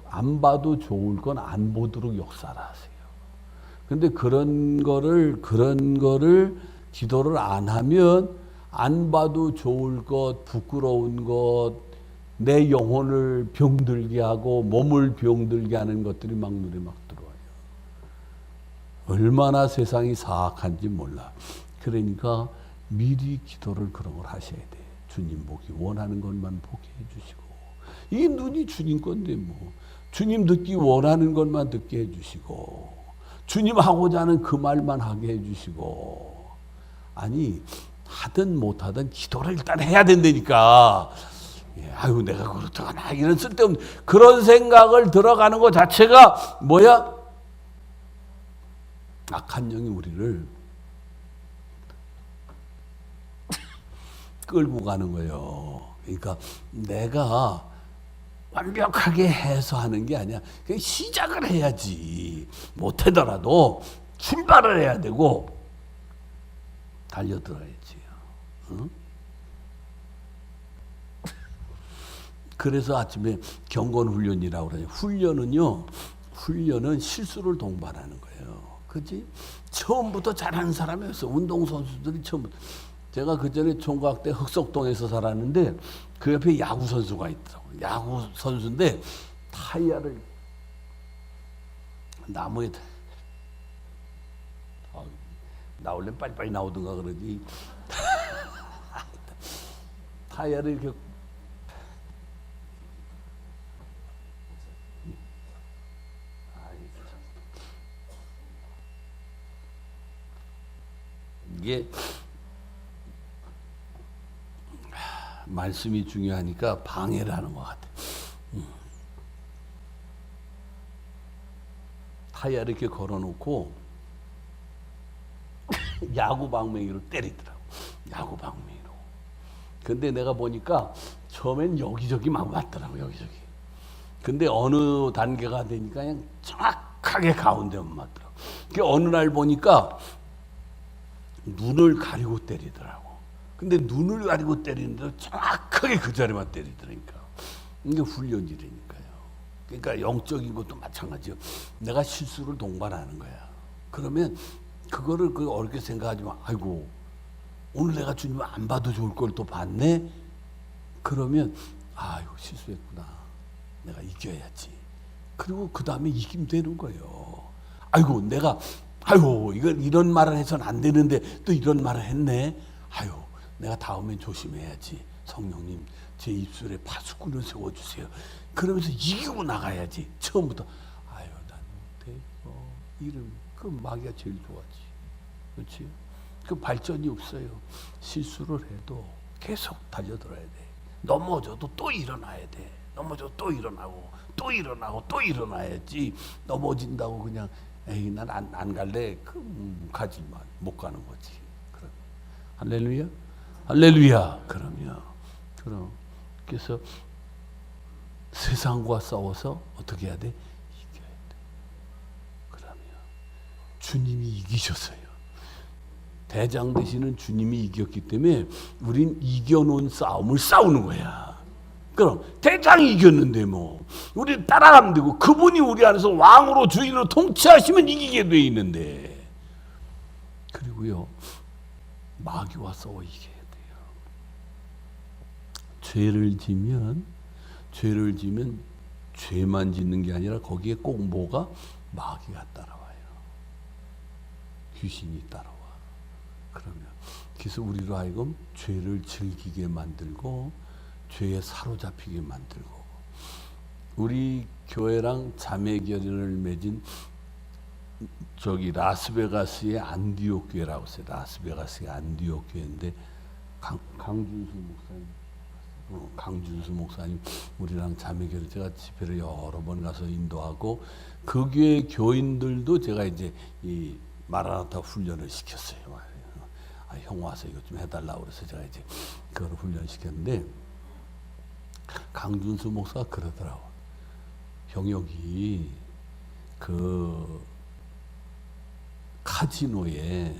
안 봐도 좋을 건 안 보도록 역사를 하세요. 근데 그런 거를 기도를 안 하면 안 봐도 좋을 것, 부끄러운 것, 내 영혼을 병들게 하고 몸을 병들게 하는 것들이 막 눈에 막 들어와요. 얼마나 세상이 사악한지 몰라. 그러니까 미리 기도를 그런 걸 하셔야 돼. 주님 보기 원하는 것만 보게 해주시고, 이 눈이 주님 건데 뭐 주님 듣기 원하는 것만 듣게 해주시고 주님 하고자 하는 그 말만 하게 해주시고, 아니 하든 못하든 기도를 일단 해야 된다니까. 아유 내가 그렇다거나 이런 쓸데없는 그런 생각을 들어가는 것 자체가 뭐야? 악한 영이 우리를 끌고 가는 거예요. 그러니까 내가 완벽하게 해서 하는 게 아니야. 그냥 시작을 해야지. 못하더라도 출발을 해야 되고 달려들어야지. 응? 그래서 아침에 경건훈련이라고 그러죠. 훈련은 실수를 동반하는 거예요. 그치? 처음부터 잘하는 사람이 없어. 운동선수들이 처음부터. 제가 그 전에 총각 때 흑석동에서 살았는데 그 옆에 야구 선수가 있더라고요. 야구 선수인데 타이어를 나무에 나올래 빨리빨리 나오든가 그러지. 타이어를 이렇게 이게 말씀이 중요하니까 방해를 하는 것 같아. 타이어를 이렇게 걸어놓고 야구 방망이로 때리더라고. 야구 방망이로. 근데 내가 보니까 처음엔 여기저기 막 맞더라고. 여기저기. 근데 어느 단계가 되니까 그냥 정확하게 가운데만 맞더라고. 그 어느 날 보니까 눈을 가리고 때리더라고. 근데 눈을 가리고 때리는데 정확하게 그 자리만 때리더라니까. 이게 훈련이라니까요. 그러니까 영적인 것도 마찬가지요. 내가 실수를 동반하는 거야. 그러면 그거를 어렵게 생각하지 마. 아이고 오늘 내가 주님을 안 봐도 좋을 걸 또 봤네. 그러면 아이고 실수했구나. 내가 이겨야지. 그리고 그 다음에 이기면 되는 거예요. 아이고 내가 이런 말을 해서는 안 되는데 또 이런 말을 했네. 아유, 내가 다음엔 조심해야지. 성령님, 제 입술에 파수꾼을 세워주세요. 그러면서 이기고 나가야지. 처음부터. 아유, 나한테 이름 그 마귀가 제일 좋아하지. 그렇지? 그 발전이 없어요. 실수를 해도 계속 달려들어야 돼. 넘어져도 또 일어나야 돼. 넘어져도 또 일어나고 또 일어나고 또 일어나야지. 넘어진다고 그냥 에이 난 안 갈래. 가지만 못 가는 거지. 그럼 할렐루야, 할렐루야. 그럼 그래서 세상과 싸워서 어떻게 해야 돼? 이겨야 돼. 그러면 주님이 이기셨어요. 대장 되시는 주님이 이겼기 때문에 우린 이겨놓은 싸움을 싸우는 거야. 그럼 대장이 이겼는데 뭐 우리 따라가면 되고, 그분이 우리 안에서 왕으로 주인으로 통치하시면 이기게 돼 있는데, 그리고요 마귀와 싸워 이겨야 돼요. 죄를 지면 죄만 짓는 게 아니라 거기에 꼭 뭐가 마귀가 따라와요. 귀신이 따라와. 그래서 우리로 하여금 죄를 즐기게 만들고 죄에 사로잡히게 만들고, 우리 교회랑 자매결연을 맺은 저기 라스베가스의 안디옥 교회라고 있어요. 라스베가스의 안디옥 교회인데 강준수 목사님 우리랑 자매결연, 제가 집회를 여러 번 가서 인도하고, 그 교회 교인들도 제가 이제 이 마라나타 훈련을 시켰어요. 형 와서 이것 좀 해달라고 그래서 제가 이제 그걸 훈련시켰는데, 강준수 목사가 그러더라고. 형 여기 그 카지노에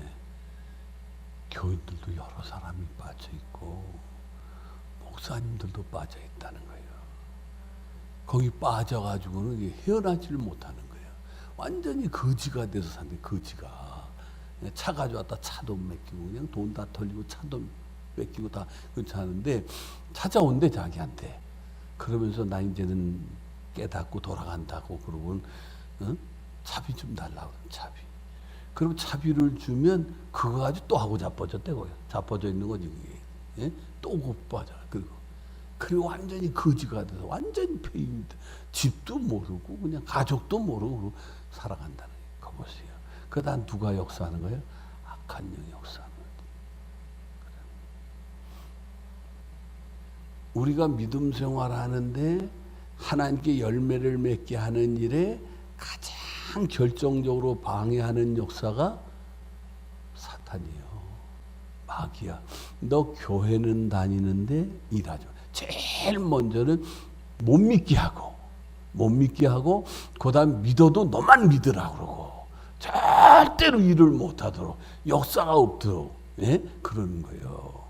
교인들도 여러 사람이 빠져 있고 목사님들도 빠져 있다는 거예요. 거기 빠져가지고는 헤어나지를 못하는 거예요. 완전히 거지가 돼서 산대. 거지가 차 가져왔다 차도 맡기고 그냥 돈 다 털리고 차도 맡기고 다 그렇게 하는데, 찾아온대 자기한테. 그러면서 나 이제는 깨닫고 돌아간다고 그러고, 차비 좀 달라고. 차비. 그럼 차비를 주면 그거 가지고 또 하고 자빠졌대고요. 자빠져 있는 거지 그게. 예? 또 곧빠져. 그리고 완전히 거지가 돼서 완전히 폐입니다. 집도 모르고 그냥 가족도 모르고 살아간다는 거예요. 그거 보세요. 그다음 누가 역사하는 거예요? 악한 영이 역사하는 거예요. 우리가 믿음 생활하는데 하나님께 열매를 맺게 하는 일에 가장 결정적으로 방해하는 역사가 사탄이에요. 마귀야. 너 교회는 다니는데 일하지 마. 제일 먼저는 못 믿게 하고 그다음 믿어도 너만 믿으라고 그러고 절대로 일을 못하도록, 역사가 없도록, 예? 그러는 거예요.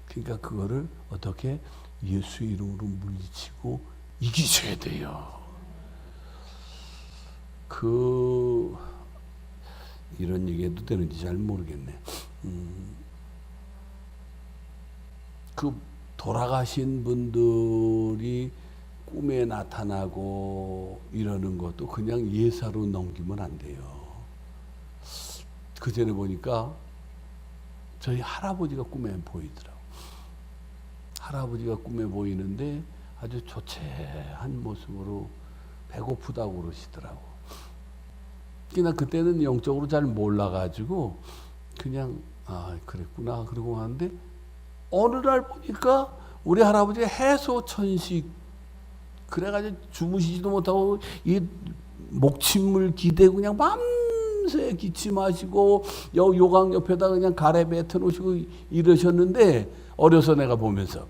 그러니까 그거를 어떻게 예수 이름으로 물리치고 이기셔야 돼요. 이런 얘기해도 되는지 잘 모르겠네. 그 돌아가신 분들이 꿈에 나타나고 이러는 것도 그냥 예사로 넘기면 안 돼요. 그 전에 보니까 저희 할아버지가 꿈에 보이더라고. 할아버지가 꿈에 보이는데 아주 조촐한 모습으로 배고프다고 그러시더라고. 그냥 그때는 영적으로 잘 몰라가지고 그냥 그랬구나 그러고 하는데, 어느 날 보니까 우리 할아버지가 해소천식 그래가지고 주무시지도 못하고 이 목침을 기대고 그냥 밤새 기침하시고 요강 옆에다 그냥 가래 뱉어 놓으시고 이러셨는데, 어려서 내가 보면서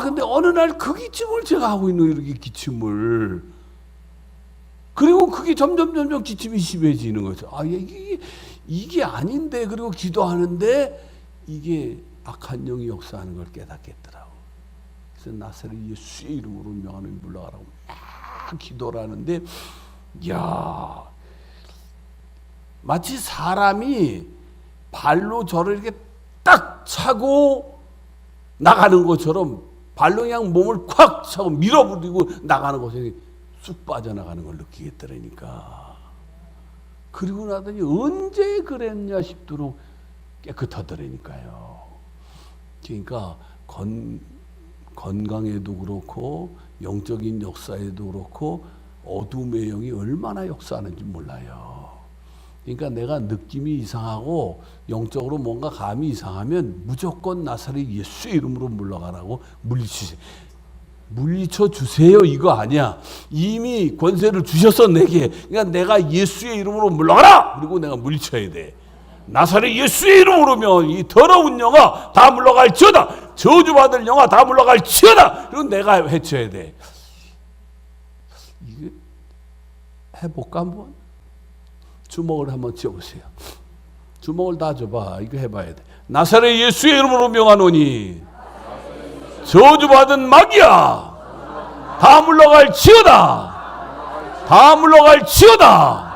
근데 어느 날 그 기침을 제가 하고 있는 이렇게 기침을, 그리고 그게 점점 기침이 심해지는 거죠. 이게 아닌데, 그리고 기도하는데 이게 악한 영이 역사하는 걸 깨닫겠더라고. 그래서 나사렛 예수의 이름으로 명하는 물러가라고 막 기도를 하는데, 야, 마치 사람이 발로 저를 이렇게 딱 차고 나가는 것처럼 발로 그냥 몸을 콱 차고 밀어버리고 나가는 것에 쑥 빠져나가는 걸 느끼겠더라니까. 그리고 나더니 언제 그랬냐 싶도록 깨끗하더라니까요. 그러니까 건강에도 그렇고 영적인 역사에도 그렇고 어둠의 영이 얼마나 역사하는지 몰라요. 그러니까 내가 느낌이 이상하고 영적으로 뭔가 감이 이상하면 무조건 나사렛 예수의 이름으로 물러가라고 물리쳐 주세요. 이거 아니야. 이미 권세를 주셔서 내게. 그러니까 내가 예수의 이름으로 물러가라. 그리고 내가 물리쳐야 돼. 나사렛 예수의 이름으로면 이 더러운 영아 다 물러갈지어다. 저주받을 영아 다 물러갈지어다. 그리고 내가 외쳐야 돼. 이게 해볼까 한번? 주먹을 한번 쥐어보세요. 주먹을 다 줘봐. 이거 해봐야 돼. 나사렛 예수의 이름으로 명하노니 저주받은 마귀야 다 물러갈지어다. 다 물러갈지어다.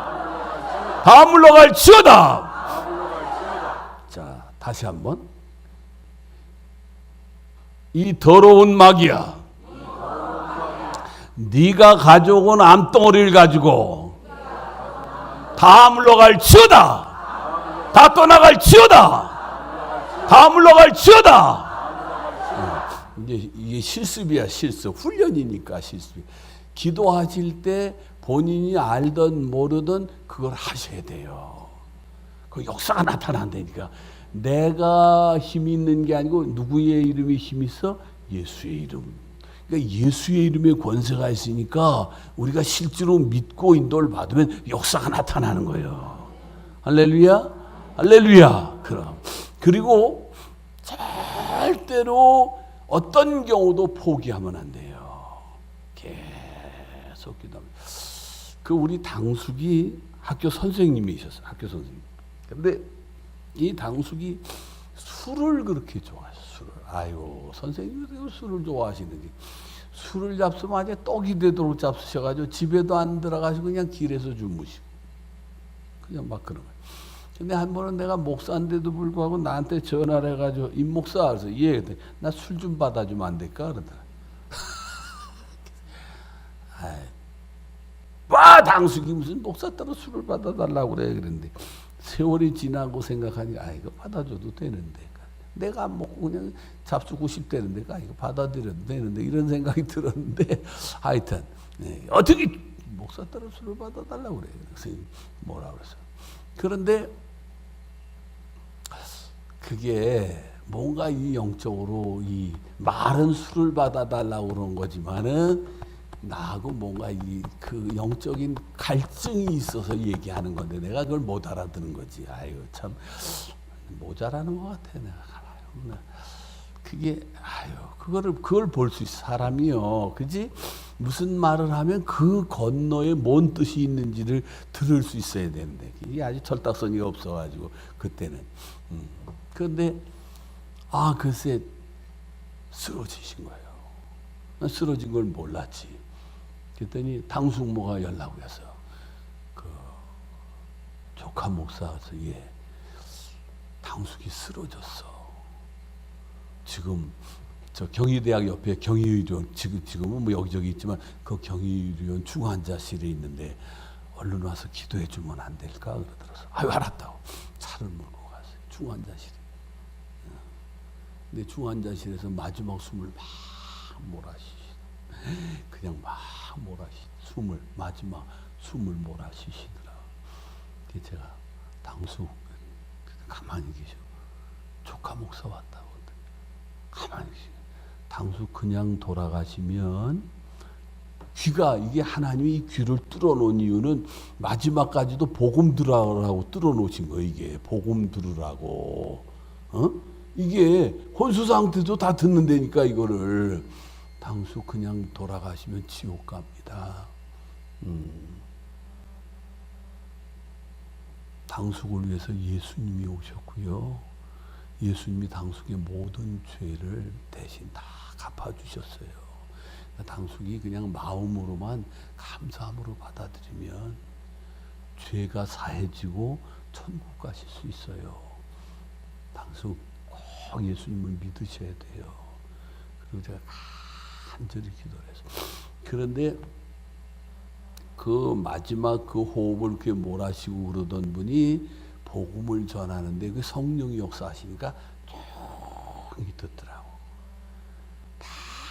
다 물러갈지어다. 자, 다시 한번. 이 더러운 마귀야, 네가 가져온 암덩어리를 가지고 다 물러갈지어다. 다 떠나갈지어다. 다 물러갈지어다. 이게 실습이야, 실습. 훈련이니까 실습. 기도하실 때 본인이 알든 모르든 그걸 하셔야 돼요. 그 역사가 나타난다니까. 내가 힘이 있는 게 아니고 누구의 이름이 힘이 있어? 예수의 이름. 그러니까 예수의 이름에 권세가 있으니까 우리가 실제로 믿고 인도를 받으면 역사가 나타나는 거예요. 할렐루야, 할렐루야. 그리고 절대로 어떤 경우도 포기하면 안 돼요. 계속 기도합니다. 그 우리 당숙이 학교 선생님이셨어요. 학교 선생님. 근데 이 당숙이 술을 그렇게 좋아해요. 술을. 아유, 선생님이 술을 좋아하시는지. 술을 잡수면 아주 떡이 되도록 잡수셔가지고 집에도 안 들어가시고 그냥 길에서 주무시고. 그냥 막 그런 거예요. 근데 한 번은 내가 목사인데도 불구하고 나한테 전화를 해가지고 임 목사 그래서 예, 나 술 좀 받아주면 안 될까 그러더라. 와, 당숙이 무슨 목사 따로 술을 받아달라고 그래 그랬는데 세월이 지나고 생각하니까 이거 받아줘도 되는데 내가 안 먹고 그냥 잡수고 싶다는데 이거 받아들여도 되는데 이런 생각이 들었는데 하여튼 어떻게 목사 따로 술을 받아달라고 그래. 선생님 뭐라 그랬어. 그런데 그게 뭔가 이 영적으로 이 말은 술을 받아달라고 그런 거지만은 나하고 뭔가 이 그 영적인 갈증이 있어서 얘기하는 건데 내가 그걸 못 알아듣는 거지. 아유 참 모자라는 것 같아 내가. 그게 그걸 볼 수 있어 사람이요. 그지? 무슨 말을 하면 그 건너에 뭔 뜻이 있는지를 들을 수 있어야 되는데 이게 아주 철딱서니가 없어가지고 그때는. 그런데 글쎄 쓰러지신 거예요. 난 쓰러진 걸 몰랐지. 그랬더니 당숙모가 연락을 해서 그 조카 목사가 예, 당숙이 쓰러졌어. 지금 저 경희대학 옆에 경희의료원 지금은 뭐 여기저기 있지만 그 경희의료원 중환자실에 있는데 얼른 와서 기도해 주면 안 될까 그러더라고요. 아유 알았다고 차를 몰고 갔어요. 중환자실에. 근데 중환자실에서 마지막 숨을 막 몰아쉬시. 그냥 막 마지막 숨을 몰아쉬시더라. 그래서 제가 당숙 가만히 계셔. 조카 목사 왔다고. 가만히 계셔. 당숙 그냥 돌아가시면 이게 하나님이 이 귀를 뚫어놓은 이유는 마지막까지도 복음 들으라고 뚫어놓으신 거예요. 이게 복음 들으라고. 이게 혼수 상태도 다 듣는다니까 이거를. 당숙 그냥 돌아가시면 지옥 갑니다. 당숙을 위해서 예수님이 오셨고요. 예수님이 당숙의 모든 죄를 대신 다 갚아주셨어요. 당숙이 그냥 마음으로만 감사함으로 받아들이면 죄가 사해지고 천국 가실 수 있어요. 당숙 꼭 예수님을 믿으셔야 돼요. 그리고 제가 간절히 기도를 해서. 그런데 그 마지막 그 호흡을 이렇게 몰아쉬고 그러던 분이 복음을 전하는데 그 성령이 역사하시니까 조용히 듣더라고. 다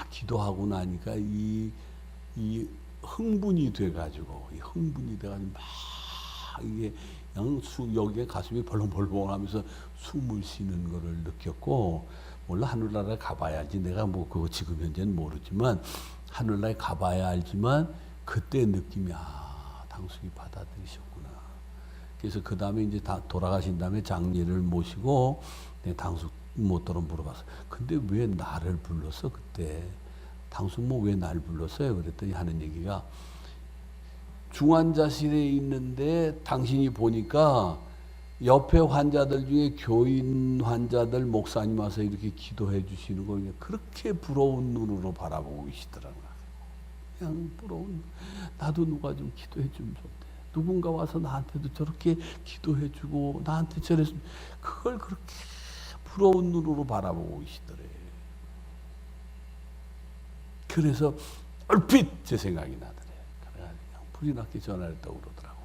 기도하고 나니까 이 흥분이 돼가지고 막 이게 그냥 여기에 가슴이 벌렁벌렁하면서 숨을 쉬는 거를 느꼈고, 물론 하늘나라에 가봐야지 내가 뭐 그거 지금 현재는 모르지만 하늘나라에 가봐야 알지만 그때 느낌이 당숙이 받아들이셨구나. 그래서 그 다음에 이제 다 돌아가신 다음에 장례를 모시고 당숙 모더러 물어봤어. 근데 왜 나를 불렀어 그때? 당숙모 왜 날 불렀어요? 그랬더니 하는 얘기가 중환자실에 있는데 당신이 보니까 옆에 환자들 중에 교인 환자들 목사님 와서 이렇게 기도해 주시는 거 그냥 그렇게 부러운 눈으로 바라보고 계시더라고요. 그냥 부러운, 나도 누가 좀 기도해 주면 좋대. 누군가 와서 나한테도 저렇게 기도해 주고 나한테 저랬으면, 그걸 그렇게 부러운 눈으로 바라보고 계시더래. 그래서 얼핏 제 생각이 나더래. 그래가지고 그냥 불이 났게 전화를 했다고 그러더라고.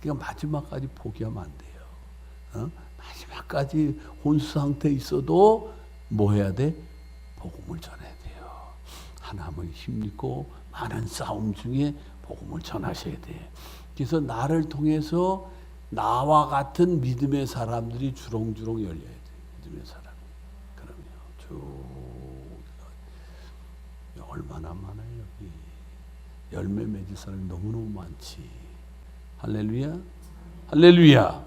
그러니까 마지막까지 포기하면 안 돼요. 마지막까지 혼수 상태에 있어도 뭐 해야 돼? 복음을 전해야 돼요. 하나님을 힘입고 많은 싸움 중에 복음을 전하셔야 돼. 그래서 나를 통해서 나와 같은 믿음의 사람들이 주렁주렁 열려야 돼. 믿음의 사람. 그러면 쭉 얼마나 많아요 여기. 열매 맺을 사람이 너무너무 많지. 할렐루야, 할렐루야.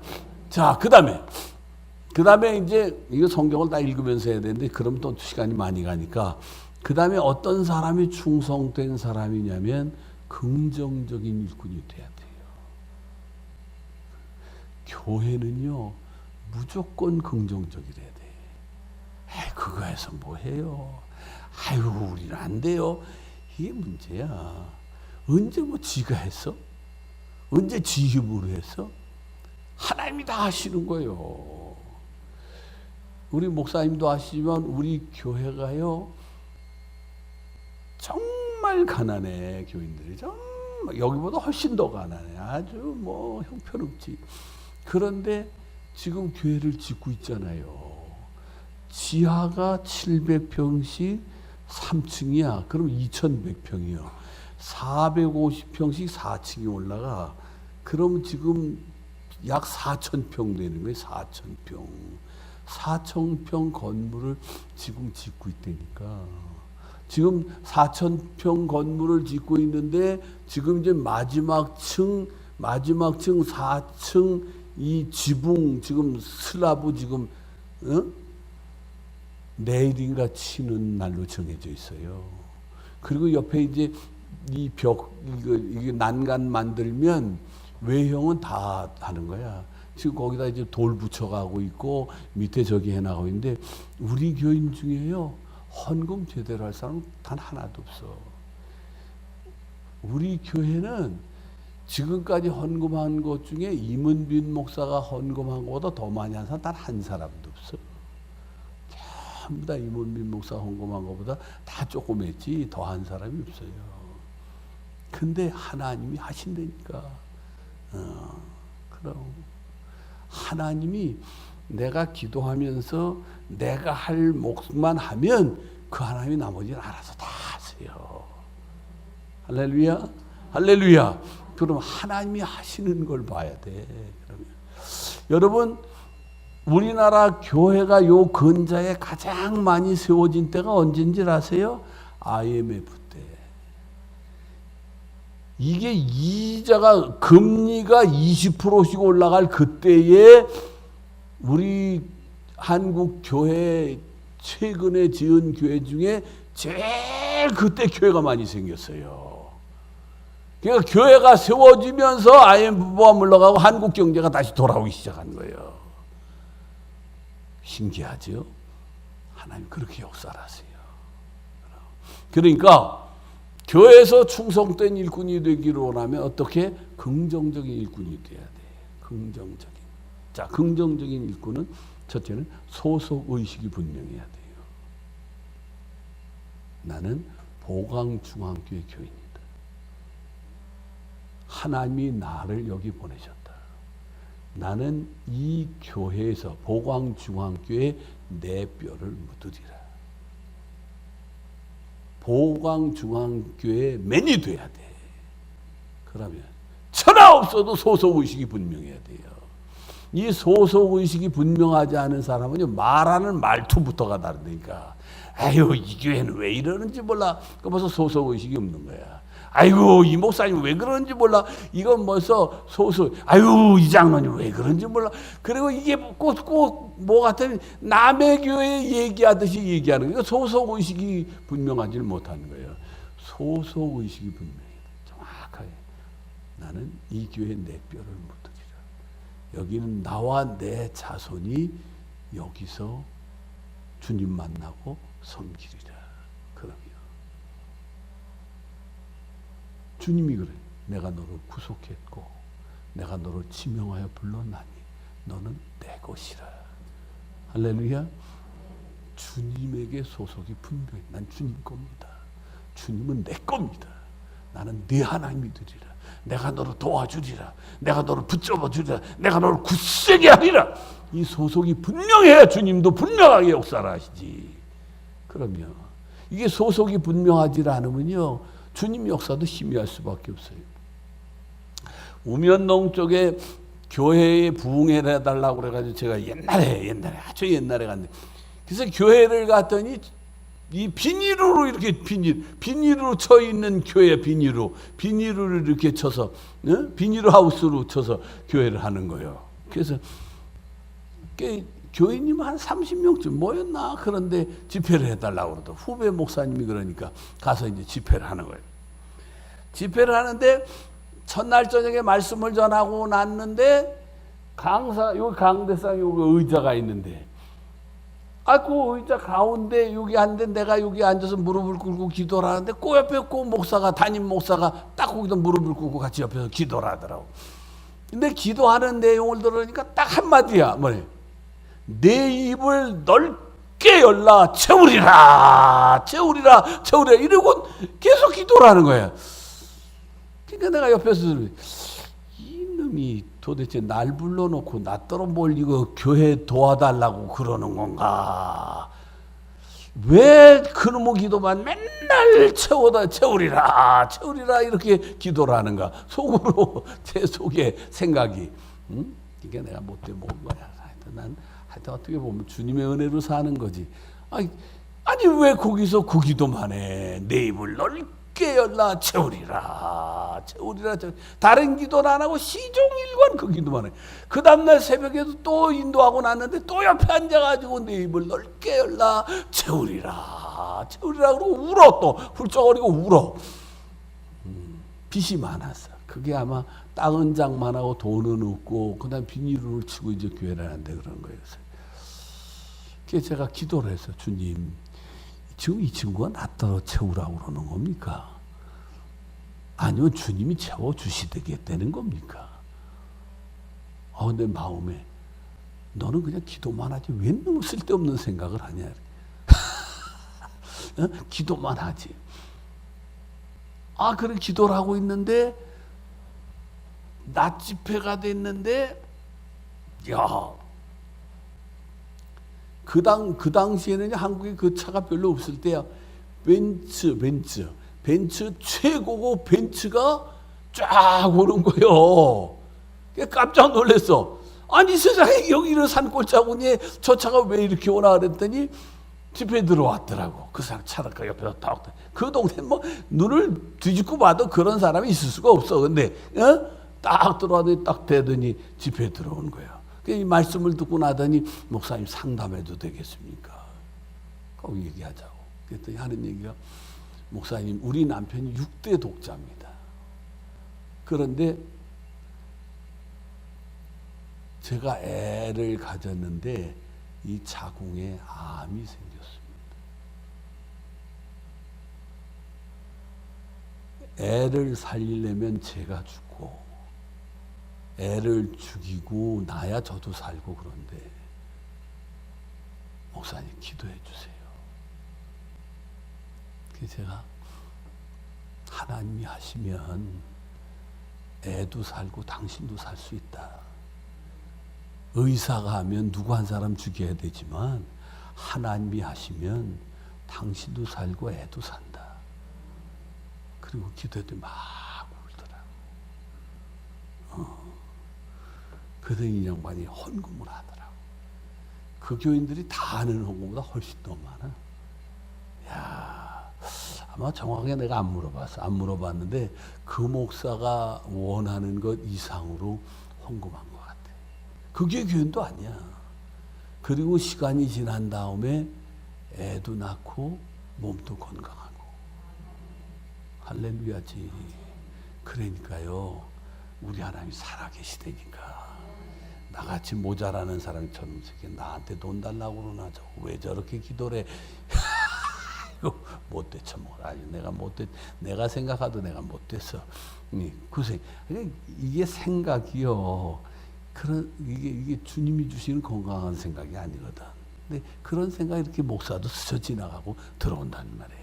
자, 그 다음에 이제 이거 성경을 다 읽으면서 해야 되는데 그럼 또 시간이 많이 가니까, 그 다음에 어떤 사람이 충성된 사람이냐면 긍정적인 일꾼이 돼야 돼요. 교회는요 무조건 긍정적이래야 돼. 에이, 그거 해서 뭐 해요? 아유, 우리는 안 돼요. 이게 문제야. 언제 뭐 지가 했어? 언제 지 힘으로 했어? 하나님이 다 하시는 거예요. 우리 목사님도 아시지만 우리 교회가요 정말 가난해. 교인들이 정말 여기보다 훨씬 더 가난해. 아주 뭐 형편없지. 그런데 지금 교회를 짓고 있잖아요. 지하가 700평씩 3층이야. 그럼 2100평이요. 450평씩 4층이 올라가. 그럼 지금 약 4,000평 되는 거예요. 4,000평. 4,000평 건물을 지금 짓고 있다니까. 지금 4,000평 건물을 짓고 있는데 지금 이제 마지막 층 4층 이 지붕 지금 슬라브 지금 내일인가 치는 날로 정해져 있어요. 그리고 옆에 이제 이 벽 이게 난간 만들면 외형은 다 하는 거야. 지금 거기다 이제 돌 붙여가고 있고 밑에 저기 해나가고 있는데 우리 교인 중에요 헌금 제대로 할 사람 단 하나도 없어. 우리 교회는 지금까지 헌금한 것 중에 임은빈 목사가 헌금한 것보다 더 많이 한 사람 단 한 사람도 없어. 전부 다 임은빈 목사 헌금한 것보다 다 조금 했지 더 한 사람이 없어요. 근데 하나님이 하신다니까. 그럼 하나님이 내가 기도하면서 내가 할 몫만 하면 그 하나님이 나머지는 알아서 다 하세요. 할렐루야, 할렐루야. 그럼 하나님이 하시는 걸 봐야 돼. 그러면 여러분, 우리나라 교회가 요 근자에 가장 많이 세워진 때가 언제인지 아세요? IMF 때. 이게 이자가 금리가 20%씩 올라갈 그때에 우리 한국 교회 최근에 지은 교회 중에 제일 그때 교회가 많이 생겼어요. 그러니까 교회가 세워지면서 IMF가 물러가고 한국 경제가 다시 돌아오기 시작한 거예요. 신기하죠? 하나님 그렇게 역사를 하세요. 그러니까 교회에서 충성된 일꾼이 되기를 원하면 어떻게? 긍정적인 일꾼이 돼야 돼. 긍정적인. 자, 긍정적인 일꾼은 첫째는 소속의식이 분명해야 돼요. 나는 보강중앙교회 교인이다. 하나님이 나를 여기 보내셨다. 나는 이 교회에서 보광중앙교회 내 뼈를 묻으리라. 보광중앙교회 맨이 돼야 돼. 그러면 천하 없어도 소속의식이 분명해야 돼요. 이 소속의식이 분명하지 않은 사람은요 말하는 말투부터가 다르니까 아유 이 교회는 왜 이러는지 몰라. 그 벌써 소속의식이 없는 거야. 아이고 이 목사님 왜 그러는지 몰라. 이건 벌써 아유 이 장로님 왜 그런지 몰라. 그리고 이게 꼭 뭐 같으면 남의 교회 얘기하듯이 얘기하는 거예요. 소속의식이 분명하지를 못하는 거예요. 소속의식이 분명해요. 정확하게 나는 이 교회 내 뼈를 묻으리라. 여기는 나와 내 자손이 여기서 주님 만나고 섬기리라. 그러면 주님이 그래. 내가 너를 구속했고 내가 너를 지명하여 불렀나니 너는 내 것이라. 할렐루야. 주님에게 소속이 분명해. 난 주님 겁니다. 주님은 내 겁니다. 나는 네 하나님이 되리라. 내가 너를 도와주리라. 내가 너를 붙잡아 주리라. 내가 너를 굳세게 하리라. 이 소속이 분명해야 주님도 분명하게 역사를 하시지. 그러면 이게 소속이 분명하지 않으면요 주님 역사도 희미할 수밖에 없어요. 우면동 쪽에 교회에 부흥해달라고 그래가지고 제가 옛날에 아주 옛날에 갔는데, 그래서 교회를 갔더니 이 비닐으로 이렇게 비닐으로 쳐 있는 교회 비닐을 이렇게 쳐서 비닐 하우스로 쳐서 교회를 하는 거예요. 그래서 교인님 한 30명쯤 모였나. 그런데 집회를 해달라고 그러더라고요. 후배 목사님이 그러니까 가서 이제 집회를 하는 거예요. 집회를 하는데 첫날 저녁에 말씀을 전하고 났는데 여기 강대상 여기 의자가 있는데, 그 의자 가운데 여기 앉는데 내가 여기 앉아서 무릎을 꿇고 기도를 하는데 그 옆에 그 목사가, 담임 목사가 딱 거기다 무릎을 꿇고 같이 옆에서 기도를 하더라고. 근데 기도하는 내용을 들으니까 딱 한마디야. 뭐래? 내 입을 넓게 열라 채우리라 이러고 계속 기도를 하는 거야. 그러니까 내가 옆에서 이놈이 도대체 날 불러놓고 나더러 뭘 이거 교회 도와달라고 그러는 건가? 왜 그놈의 기도만 맨날 채우리라 이렇게 기도를 하는가? 속으로 제 속에 생각이. 이게 내가 못돼 먹은 거야. 하여튼 어떻게 보면 주님의 은혜로 사는 거지. 아니 왜 거기서 그 기도만 해? 내 입을 넓게 열라 채우리라. 다른 기도는 안 하고 시종일관 그 기도만 해. 그 다음날 새벽에도 또 인도하고 났는데 또 옆에 앉아가지고 내 입을 넓게 열라 채우리라 그러고 울어. 또 훌쩍거리고 울어. 빚이 많았어. 그게 아마 땅은 장만하고 돈은 없고 그다음 비닐을 치고 이제 교회를 하는데 그런 거예요. 그래서 제가 기도를 했어요. 주님, 지금 이 친구가 나더러 채우라고 그러는 겁니까? 아니면 주님이 채워주시겠다는 겁니까? 근데 마음에 너는 그냥 기도만 하지 왜 너무 쓸데없는 생각을 하냐. 기도만 하지. 그래 기도를 하고 있는데 낮 집회가 됐는데 그 당시에는 한국에 그 차가 별로 없을 때야. 벤츠 최고고 벤츠가 쫙 오는 거예요. 깜짝 놀랐어. 아니 세상에 여기를 산골짜기니 저 차가 왜 이렇게 오나 그랬더니 집에 들어왔더라고. 그 사람 차가 옆에서 딱. 그 동네 뭐 눈을 뒤집고 봐도 그런 사람이 있을 수가 없어. 근데 딱 들어와더니 딱 대더니 집에 들어온 거야. 이 말씀을 듣고 나더니 목사님 상담해도 되겠습니까? 거기 얘기하자고. 그랬더니 하는 얘기가 목사님 우리 남편이 6대 독자입니다. 그런데 제가 애를 가졌는데 이 자궁에 암이 생겼습니다. 애를 살리려면 제가 죽고 애를 죽이고 나야 저도 살고 그런데 목사님 기도해 주세요. 그래서 제가 하나님이 하시면 애도 살고 당신도 살 수 있다. 의사가 하면 누구 한 사람 죽여야 되지만 하나님이 하시면 당신도 살고 애도 산다. 그리고 기도했더니 막 울더라고. 그러더니 이 양반이 헌금을 하더라고. 그 교인들이 다 하는 헌금보다 훨씬 더 많아. 아마 정확하게 내가 안 물어봤는데 그 목사가 원하는 것 이상으로 헌금한 것 같아. 그게 교인도 아니야. 그리고 시간이 지난 다음에 애도 낳고 몸도 건강하고. 할렐루야지. 그러니까요. 우리 하나님 살아계시다니까. 나같이 모자라는 사람처럼 나한테 돈 달라고 그러나 왜 저렇게 기도를 해? 이거 못돼 처먹어. 아니 내가 생각하도 내가 못됐어. 이게 생각이요. 이게 주님이 주시는 건강한 생각이 아니거든. 근데 그런 생각이 이렇게 목사도 스쳐 지나가고 들어온다는 말이에요.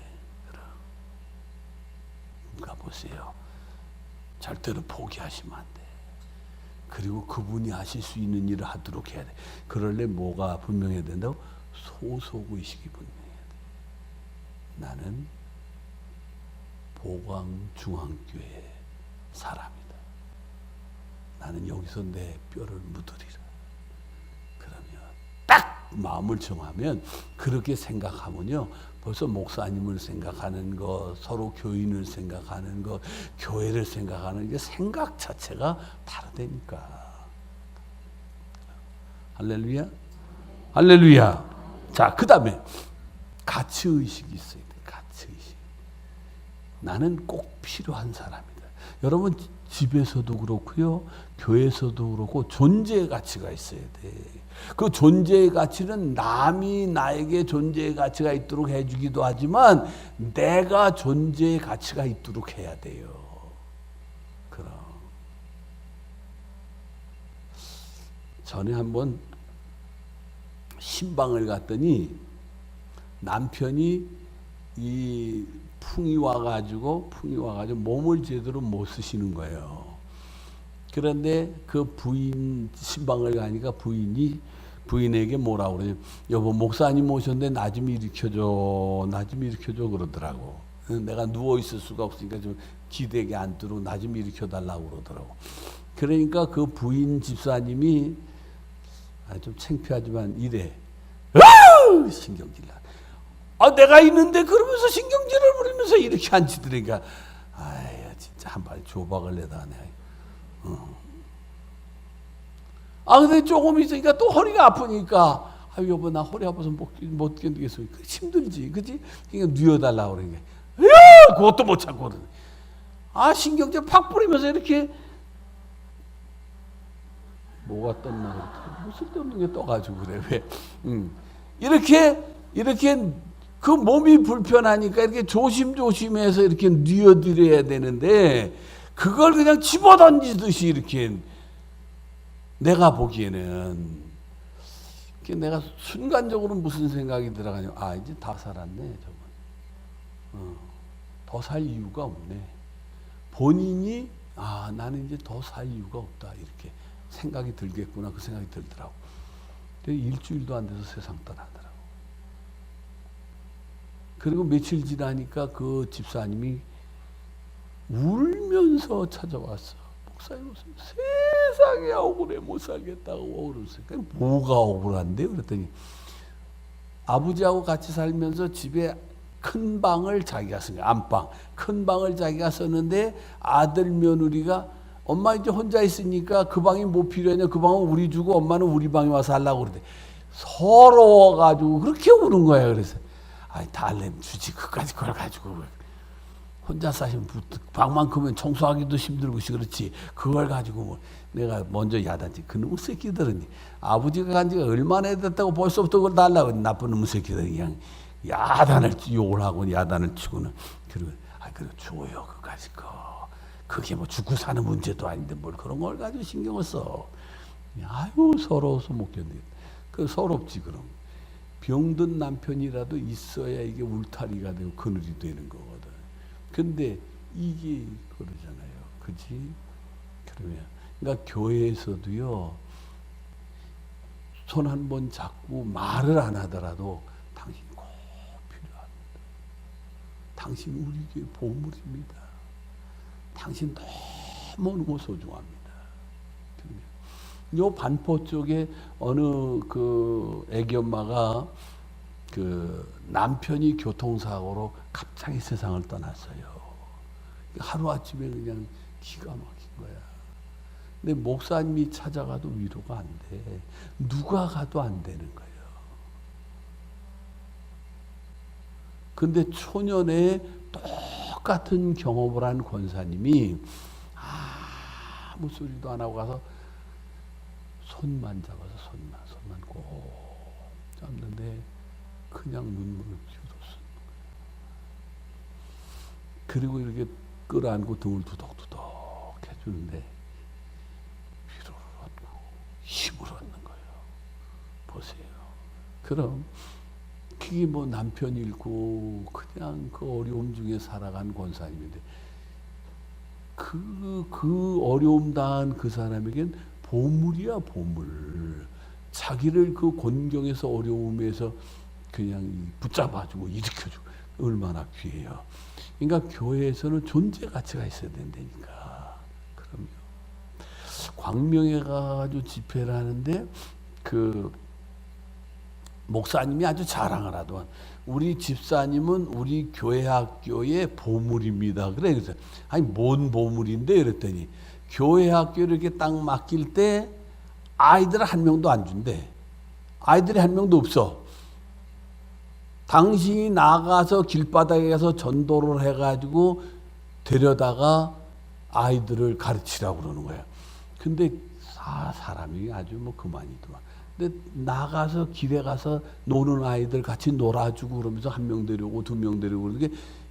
가보세요. 절대로 포기하시면 안 돼. 그리고 그분이 하실 수 있는 일을 하도록 해야 돼. 그럴래 뭐가 분명해야 된다고? 소속의식이 분명해야 돼. 나는 보광중앙교회 사람이다. 나는 여기서 내 뼈를 묻으리라. 그러면 딱 마음을 정하면 그렇게 생각하면요. 벌써 목사님을 생각하는 것, 서로 교인을 생각하는 것, 교회를 생각하는 게 생각 자체가 다르다니까. 할렐루야? 할렐루야. 자, 그 다음에 가치의식이 있어야 돼. 가치의식. 나는 꼭 필요한 사람이다. 여러분 집에서도 그렇고요. 교회에서도 그렇고 존재의 가치가 있어야 돼. 그 존재의 가치는 남이 나에게 존재의 가치가 있도록 해주기도 하지만 내가 존재의 가치가 있도록 해야 돼요. 그럼 전에 한번 신방을 갔더니 남편이 이 풍이 와가지고 몸을 제대로 못 쓰시는 거예요. 그런데 그 부인 신방을 가니까 부인에게 뭐라고 그러냐, 여보 목사님 오셨는데 나 좀 일으켜줘 그러더라고. 내가 누워 있을 수가 없으니까 좀 기대게 앉도록 나 좀 일으켜달라고 그러더라고. 그러니까 그 부인 집사님이 좀 창피하지만 이래. 신경질 나. 내가 있는데 그러면서 신경질을 부리면서 이렇게 앉히더니까 아야 진짜 한 발 조박을 내다 내가. 근데 조금 있으니까 또 허리가 아프니까 여보 나 허리 아파서 못 견디겠어. 힘들지, 그렇지? 그러니까 뉘어달라고 그러니까 그것도 못 참고 그러네. 신경질 팍 부리면서 이렇게 뭐가 떴나 그래. 쓸데없는 게 떠가지고 그래. 왜? 이렇게 그 몸이 불편하니까 이렇게 조심조심해서 이렇게 뉘어드려야 되는데 그걸 그냥 집어던지듯이 이렇게 내가 보기에는 내가 순간적으로 무슨 생각이 들어가냐. 이제 다 살았네 저건. 더 살 이유가 없네. 본인이 나는 이제 더 살 이유가 없다 이렇게 생각이 들겠구나 그 생각이 들더라고. 근데 일주일도 안 돼서 세상 떠나더라고. 그리고 며칠 지나니까 그 집사님이 울면서 찾아왔어. 목사님 세상에 억울해 못 살겠다고 그러세요. 뭐가 억울한데? 그랬더니 아버지하고 같이 살면서 집에 큰 방을 자기가 쓴 거야. 안방 큰 방을 자기가 썼는데 아들 며느리가 엄마 이제 혼자 있으니까 그 방이 뭐 필요하냐, 그 방은 우리 주고 엄마는 우리 방에 와서 하려고 그러대. 서러워가지고 그렇게 우는 거야. 그래서 달래면 주지 그까지 그걸 가지고 혼자 사시면 방만큼은 청소하기도 힘들고 그렇지 그걸 가지고 내가 먼저 야단치. 그놈의 새끼들은 아버지가 간 지가 얼마나 됐다고 벌써부터 그걸 달라고. 나쁜 놈의 새끼들이 그냥 야단을 욕을 하고 야단을 치고는 그리고 그래 줘요 그까지 그게 뭐 죽고 사는 문제도 아닌데 뭘 그런 걸 가지고 신경을 써. 서러워서 못 견디겠다. 서럽지. 그럼 병든 남편이라도 있어야 이게 울타리가 되고 그늘이 되는 거거든. 근데 이게 그러잖아요. 그지? 그러니까 교회에서도요, 손 한 번 잡고 말을 안 하더라도 당신 꼭 필요합니다. 당신 우리 교회 보물입니다. 당신 너무너무 소중합니다. 요 반포 쪽에 어느 그 애기 엄마가 그 남편이 교통사고로 갑자기 세상을 떠났어요. 하루아침에 그냥 기가 막힌 거야. 근데 목사님이 찾아가도 위로가 안 돼. 누가 가도 안 되는 거예요. 근데 초년에 똑같은 경험을 한 권사님이 아무 소리도 안 하고 가서 손만 잡아서 손만 꼭 잡는데 그냥 눈물을 비웃었어. 그리고 이렇게 끌어안고 등을 두덕두덕 해주는데 위로를 얻고 힘을 얻는 거예요. 보세요. 그럼 그게 뭐 남편 잃고 그냥 그 어려움 중에 살아간 권사님인데 그 어려움 당한 그 사람에겐 보물이야, 보물. 자기를 그 곤경에서 어려움에서 그냥 붙잡아주고 일으켜주고 얼마나 귀해요. 그러니까 교회에서는 존재 가치가 있어야 된다니까. 그럼요. 광명에 가가지고 집회를 하는데 그 목사님이 아주 자랑을 하더만 우리 집사님은 우리 교회 학교의 보물입니다. 그래 그래서 아니 뭔 보물인데 이랬더니 교회 학교를 이렇게 딱 맡길 때 아이들 한 명도 안 준대. 아이들이 한 명도 없어. 당신이 나가서 길바닥에 가서 전도를 해가지고 데려다가 아이들을 가르치라고 그러는 거야. 근데 사람이 아주 뭐 그만이더만. 근데 나가서 길에 가서 노는 아이들 같이 놀아주고 그러면서 한 명 데려오고 두 명 데려오고 그러는 게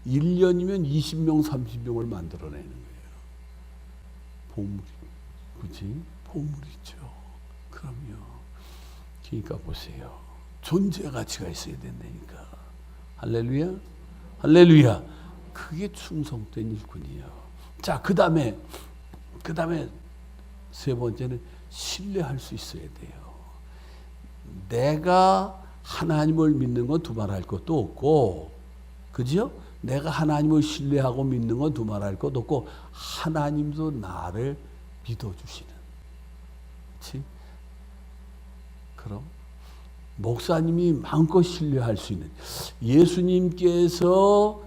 1년이면 20명, 30명을 만들어내는 거예요. 보물이, 그치? 보물이죠. 그럼요. 그러니까 보세요. 존재 가치가 있어야 된다니까. 할렐루야? 할렐루야. 그게 충성된 일꾼이에요. 자, 그 다음에 세 번째는 신뢰할 수 있어야 돼요. 내가 하나님을 믿는 건 두말할 것도 없고, 그죠? 내가 하나님을 신뢰하고 믿는 건 두말할 것도 없고, 하나님도 나를 믿어주시는. 그렇지? 그럼 목사님이 마음껏 신뢰할 수 있는 예수님께서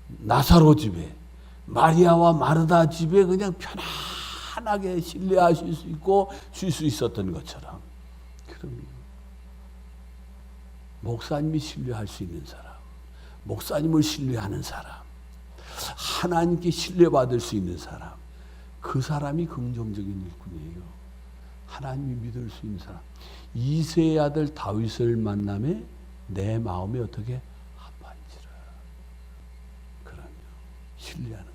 나사로 집에 마리아와 마르다 집에 그냥 편안하게 신뢰하실 수 있고 쉴 수 있었던 것처럼 그럼요. 목사님이 신뢰할 수 있는 사람, 목사님을 신뢰하는 사람, 하나님께 신뢰받을 수 있는 사람, 그 사람이 긍정적인 일꾼이에요. 하나님이 믿을 수 있는 사람. 이새의 아들 다윗을 만남에 내 마음이 어떻게 아파한지라. 그럼요. 신뢰하는 거죠.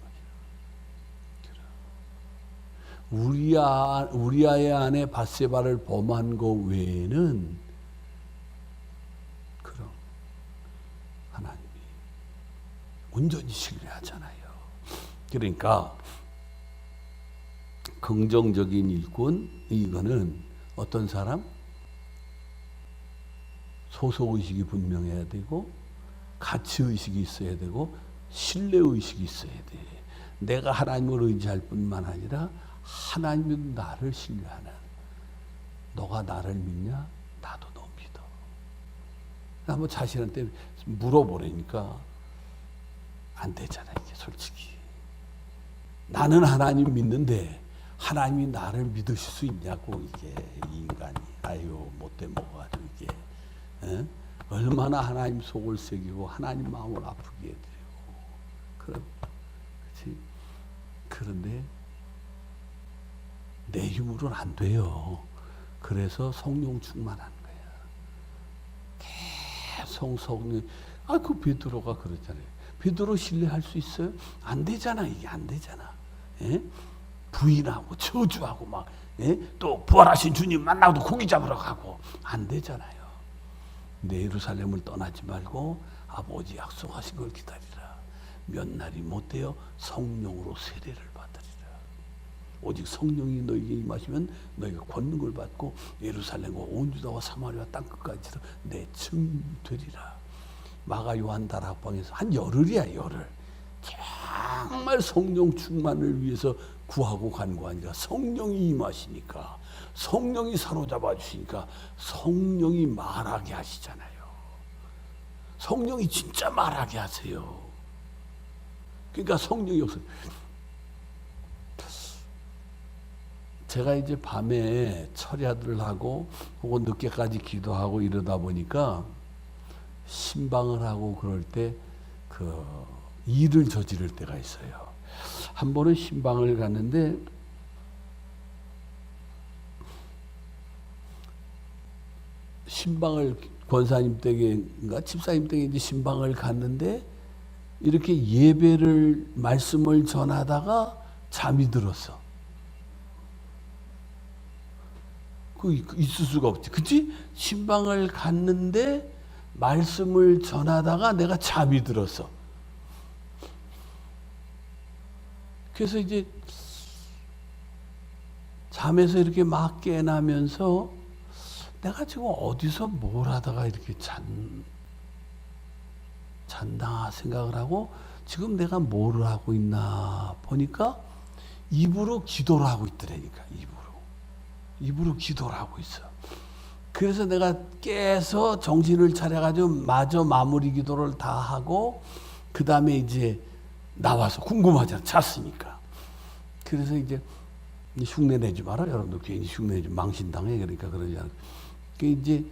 우리아의 아내 밧세바를 범한 것 외에는 그럼 하나님이 온전히 신뢰하잖아요. 그러니까 긍정적인 일꾼, 이거는 어떤 사람? 소속의식이 분명해야 되고 가치의식이 있어야 되고 신뢰의식이 있어야 돼. 내가 하나님을 의지할 뿐만 아니라 하나님은 나를 신뢰하는. 너가 나를 믿냐? 나도 너 믿어. 한번 자신한테 물어보라니까 안 되잖아, 이게 솔직히. 나는 하나님 믿는데 하나님이 나를 믿으실 수 있냐고, 이게 이 인간이. 아유, 못돼 먹어가지고 이게. 에? 얼마나 하나님 속을 새기고 하나님 마음을 아프게 해드리고. 그렇지? 그런데 내 힘으로는 안 돼요. 그래서 성령 충만하는 거야. 계속 성령. 그 베드로가 그랬잖아요. 베드로 신뢰할 수 있어요? 안 되잖아. 이게 안 되잖아. 에? 부인하고 저주하고 막 또 부활하신 주님 만나도 고기 잡으러 가고 안 되잖아요. 내 예루살렘을 떠나지 말고 아버지 약속하신 걸 기다리라. 몇 날이 못 되어 성령으로 세례를 받으리라. 오직 성령이 너에게 임하시면 너희가 권능을 받고 예루살렘과 온 유다와 사마리아 땅끝까지 내 증인이 되리라. 마가 요한 다락방에서 한 열흘이야, 열흘. 정말 성령 충만을 위해서 구하고 간 거 아니라 성령이 임하시니까, 성령이 사로잡아 주시니까 성령이 말하게 하시잖아요. 성령이 진짜 말하게 하세요. 그러니까 성령이 없어요. 제가 이제 밤에 철야들을 하고 혹은 늦게까지 기도하고 이러다 보니까 신방을 하고 그럴 때 일을 저지를 때가 있어요. 한 번은 신방을 갔는데 신방을 권사님 댁인가 집사님 댁에 이제 신방을 갔는데 이렇게 예배를 말씀을 전하다가 잠이 들었어. 그 있을 수가 없지, 그치? 신방을 갔는데 말씀을 전하다가 내가 잠이 들었어. 그래서 이제 잠에서 이렇게 막 깨나면서 내가 지금 어디서 뭘 하다가 이렇게 잔다 생각을 하고 지금 내가 뭘 하고 있나 보니까 입으로 기도를 하고 있더라니까. 입으로 기도를 하고 있어. 그래서 내가 깨서 정신을 차려가지고 마저 마무리 기도를 다 하고 그 다음에 이제 나와서 궁금하잖아. 잤으니까. 그래서 이제 흉내 내지 마라. 여러분들 괜히 흉내 내지 망신당해. 그러니까 그러지 않아. 이제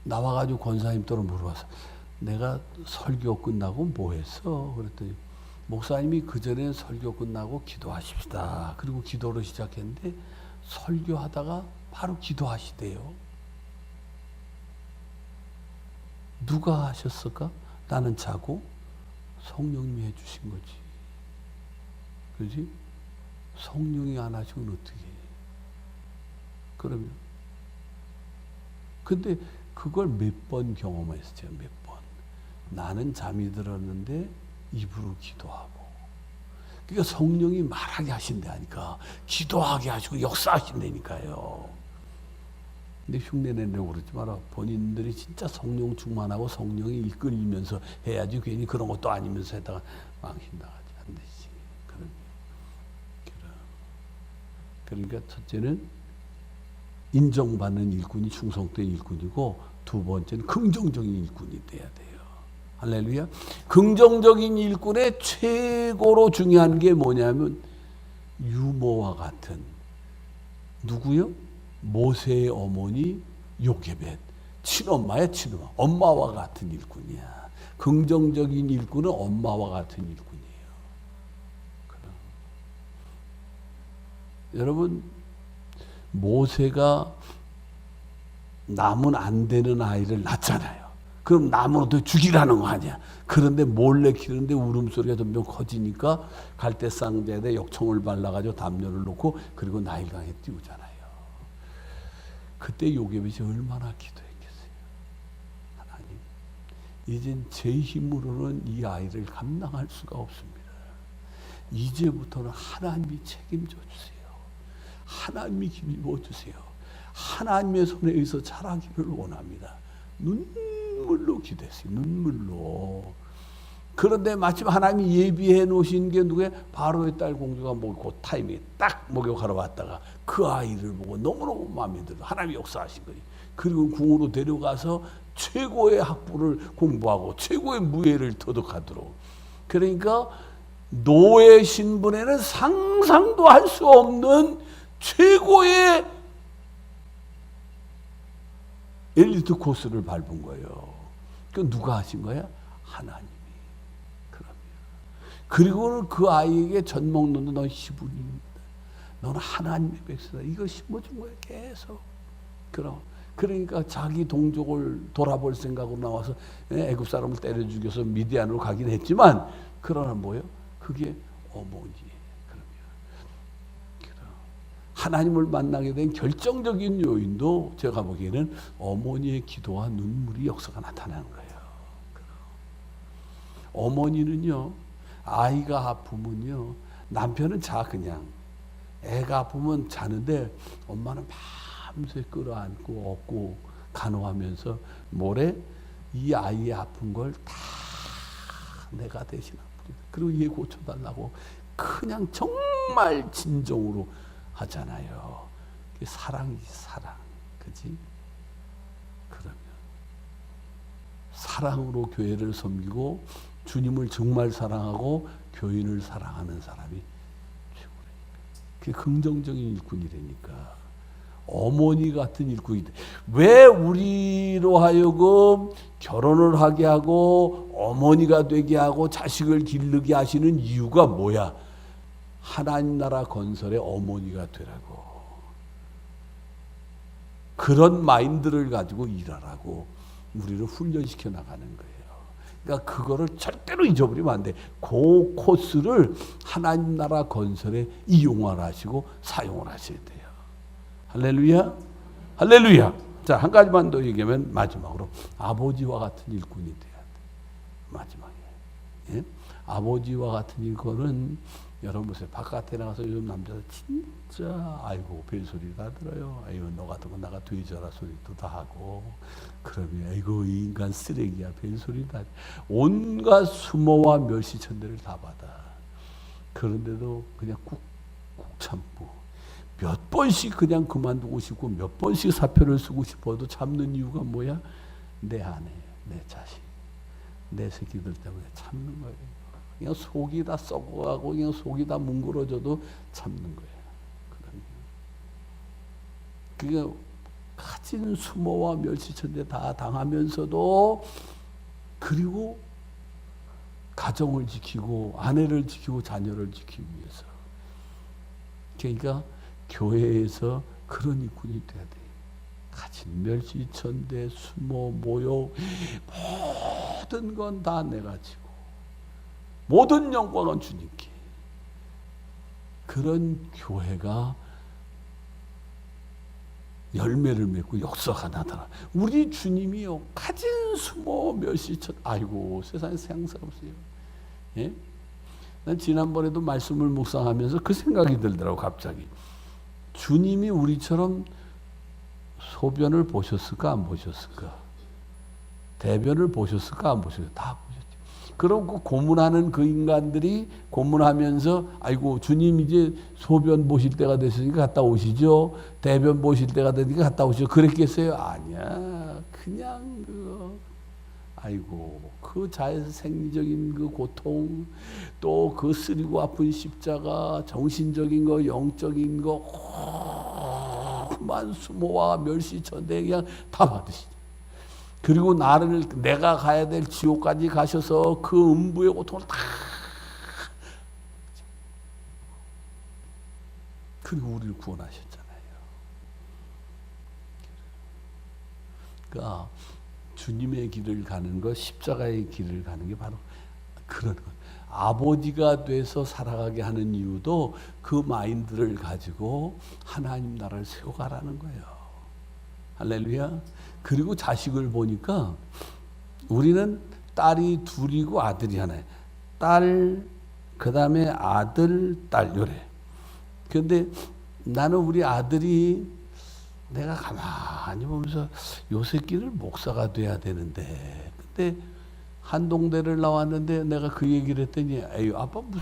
나와가지고 권사님 또로 물어봤어. 내가 설교 끝나고 뭐 했어? 그랬더니 목사님이 그전에 설교 끝나고 기도하십시다. 그리고 기도를 시작했는데 설교하다가 바로 기도하시대요. 누가 하셨을까? 나는 자고 성령님이 해주신 거지. 그지? 성령이 안 하시면 어떻게 해? 그러면. 근데 그걸 몇 번 경험했어요. 몇 번. 나는 잠이 들었는데 입으로 기도하고. 그러니까 성령이 말하게 하신다니까. 기도하게 하시고 역사하신다니까요. 근데 흉내 내려고 그러지 마라. 본인들이 진짜 성령 충만하고 성령이 이끌리면서 해야지 괜히 그런 것도 아니면서 했다가 망신당하지. 안 되지. 그러니까 첫째는 인정받는 일꾼이 충성된 일꾼이고 두 번째는 긍정적인 일꾼이 돼야 돼요. 할렐루야. 긍정적인 일꾼의 최고로 중요한 게 뭐냐면 유모와 같은 누구요? 모세의 어머니 요게벳 친엄마야. 친엄마. 엄마와 같은 일꾼이야. 긍정적인 일꾼은 엄마와 같은 일꾼이에요. 여러분 모세가 낳으면 안 되는 아이를 낳잖아요. 그럼 나무로 죽이라는 거 아니야. 그런데 몰래 키우는데 울음소리가 점점 커지니까 갈대상자에다 역청을 발라가지고 담요를 놓고 그리고 나일강에 띄우잖아요. 그때 요게벳이 얼마나 기도했겠어요. 하나님, 이젠 제 힘으로는 이 아이를 감당할 수가 없습니다. 이제부터는 하나님이 책임져 주세요. 하나님이 힘입어 주세요. 하나님의 손에 의해서 자라기를 원합니다. 눈물로 기도했어요. 눈물로. 그런데 마침 하나님이 예비해 놓으신 게 누구예요? 바로의 딸 공주가 그 타이밍에 딱 목욕하러 왔다가 그 아이를 보고 너무너무 마음에 들어. 하나님이 역사하신 거예요. 그리고 궁으로 데려가서 최고의 학부를 공부하고 최고의 무예를 터득하도록. 그러니까 노예 신분에는 상상도 할 수 없는 최고의 엘리트 코스를 밟은 거예요. 그 누가 하신 거야? 하나님이. 그리고는 그 아이에게 젖 먹는 너 시부님입니다. 너는 하나님의 백성이다. 이걸 심어준 거예요. 계속. 그러니까 자기 동족을 돌아볼 생각으로 나와서 애굽 사람을 때려 죽여서 미디안으로 가긴 했지만 그러나 뭐예요? 그게 어머니예요. 하나님을 만나게 된 결정적인 요인도 제가 보기에는 어머니의 기도와 눈물이 역사가 나타나는 거예요. 어머니는요, 아이가 아프면요, 남편은 그냥 애가 아프면 자는데 엄마는 밤새 끌어안고 업고 간호하면서 뭐래? 이 아이의 아픈 걸 다 내가 대신 아프리다. 그리고 얘 고쳐달라고 그냥 정말 진정으로 하잖아요. 사랑이지, 사랑. 그지? 그러면 사랑으로 교회를 섬기고 주님을 정말 사랑하고 교인을 사랑하는 사람이 최고라니까. 그게 긍정적인 일꾼이라니까. 어머니 같은 일꾼이 돼. 왜 우리로 하여금 결혼을 하게 하고 어머니가 되게 하고 자식을 기르게 하시는 이유가 뭐야? 하나님 나라 건설의 어머니가 되라고. 그런 마인드를 가지고 일하라고 우리를 훈련시켜 나가는 거예요. 그러니까 그거를 절대로 잊어버리면 안 돼. 그 코스를 하나님 나라 건설에 이용을 하시고 사용을 하셔야 돼요. 할렐루야. 할렐루야. 자, 한 가지만 더 얘기하면 마지막으로 아버지와 같은 일꾼이 돼야 돼. 마지막에. 예? 아버지와 같은 일꾼은 여러분 보세요. 바깥에 나가서 요즘 남자들 진짜 아이고 별소리 다 들어요. 아이고 너 같은 거 나가 뒤져라 소리도 다 하고 그러면 아이고 이 인간 쓰레기야 별소리 다 온갖 수모와 멸시천대를 다 받아. 그런데도 그냥 꾹꾹 참고 몇 번씩 그냥 그만두고 싶고 몇 번씩 사표를 쓰고 싶어도 참는 이유가 뭐야? 내 아내, 내 자식, 내 새끼들 때문에 참는 거예요. 그냥 속이 다 썩어가고 그냥 속이 다 뭉그러져도 참는 거예요. 그러니까 가진 수모와 멸시천대 다 당하면서도 그리고 가정을 지키고 아내를 지키고 자녀를 지키기 위해서 그러니까 교회에서 그런 일꾼이 돼야 돼. 가진 멸시천대 수모 모욕 모든 건 다 내가 지고 모든 영광은 주님께. 그런 교회가 열매를 맺고 역사가 나타나. 우리 주님이요 가진 수모 멸시천 아이고 세상에 생사 없어요. 예? 난 지난번에도 말씀을 묵상하면서 그 생각이 들더라고 갑자기. 주님이 우리처럼 소변을 보셨을까 안 보셨을까? 대변을 보셨을까 안 보셨을까? 다 보셨죠. 그럼 그 고문하는 그 인간들이 고문하면서 아이고 주님 이제 소변 보실 때가 됐으니까 갔다 오시죠. 대변 보실 때가 되니까 갔다 오시죠. 그랬겠어요? 아니야. 그냥 아이고 그 자생리적인 그 고통 또 그 쓰리고 아픈 십자가 정신적인 거 영적인 거 그만 수모와 멸시천대 그냥 다 받으시죠. 그리고 나를 내가 가야 될 지옥까지 가셔서 그 음부의 고통을 다 그리고 우리를 구원하셨잖아요. 그러니까 주님의 길을 가는 것, 십자가의 길을 가는 게 바로 그런 것. 아버지가 돼서 살아가게 하는 이유도 그 마인드를 가지고 하나님 나라를 세워가라는 거예요. 할렐루야. 그리고 자식을 보니까 우리는 딸이 둘이고 아들이 하나예요. 딸, 그 다음에 아들, 딸 요래. 그런데 나는 우리 아들이 내가 가만히 보면서 요 새끼를 목사가 돼야 되는데 근데 한동대를 나왔는데 내가 그 얘기를 했더니 에이 아빠 무슨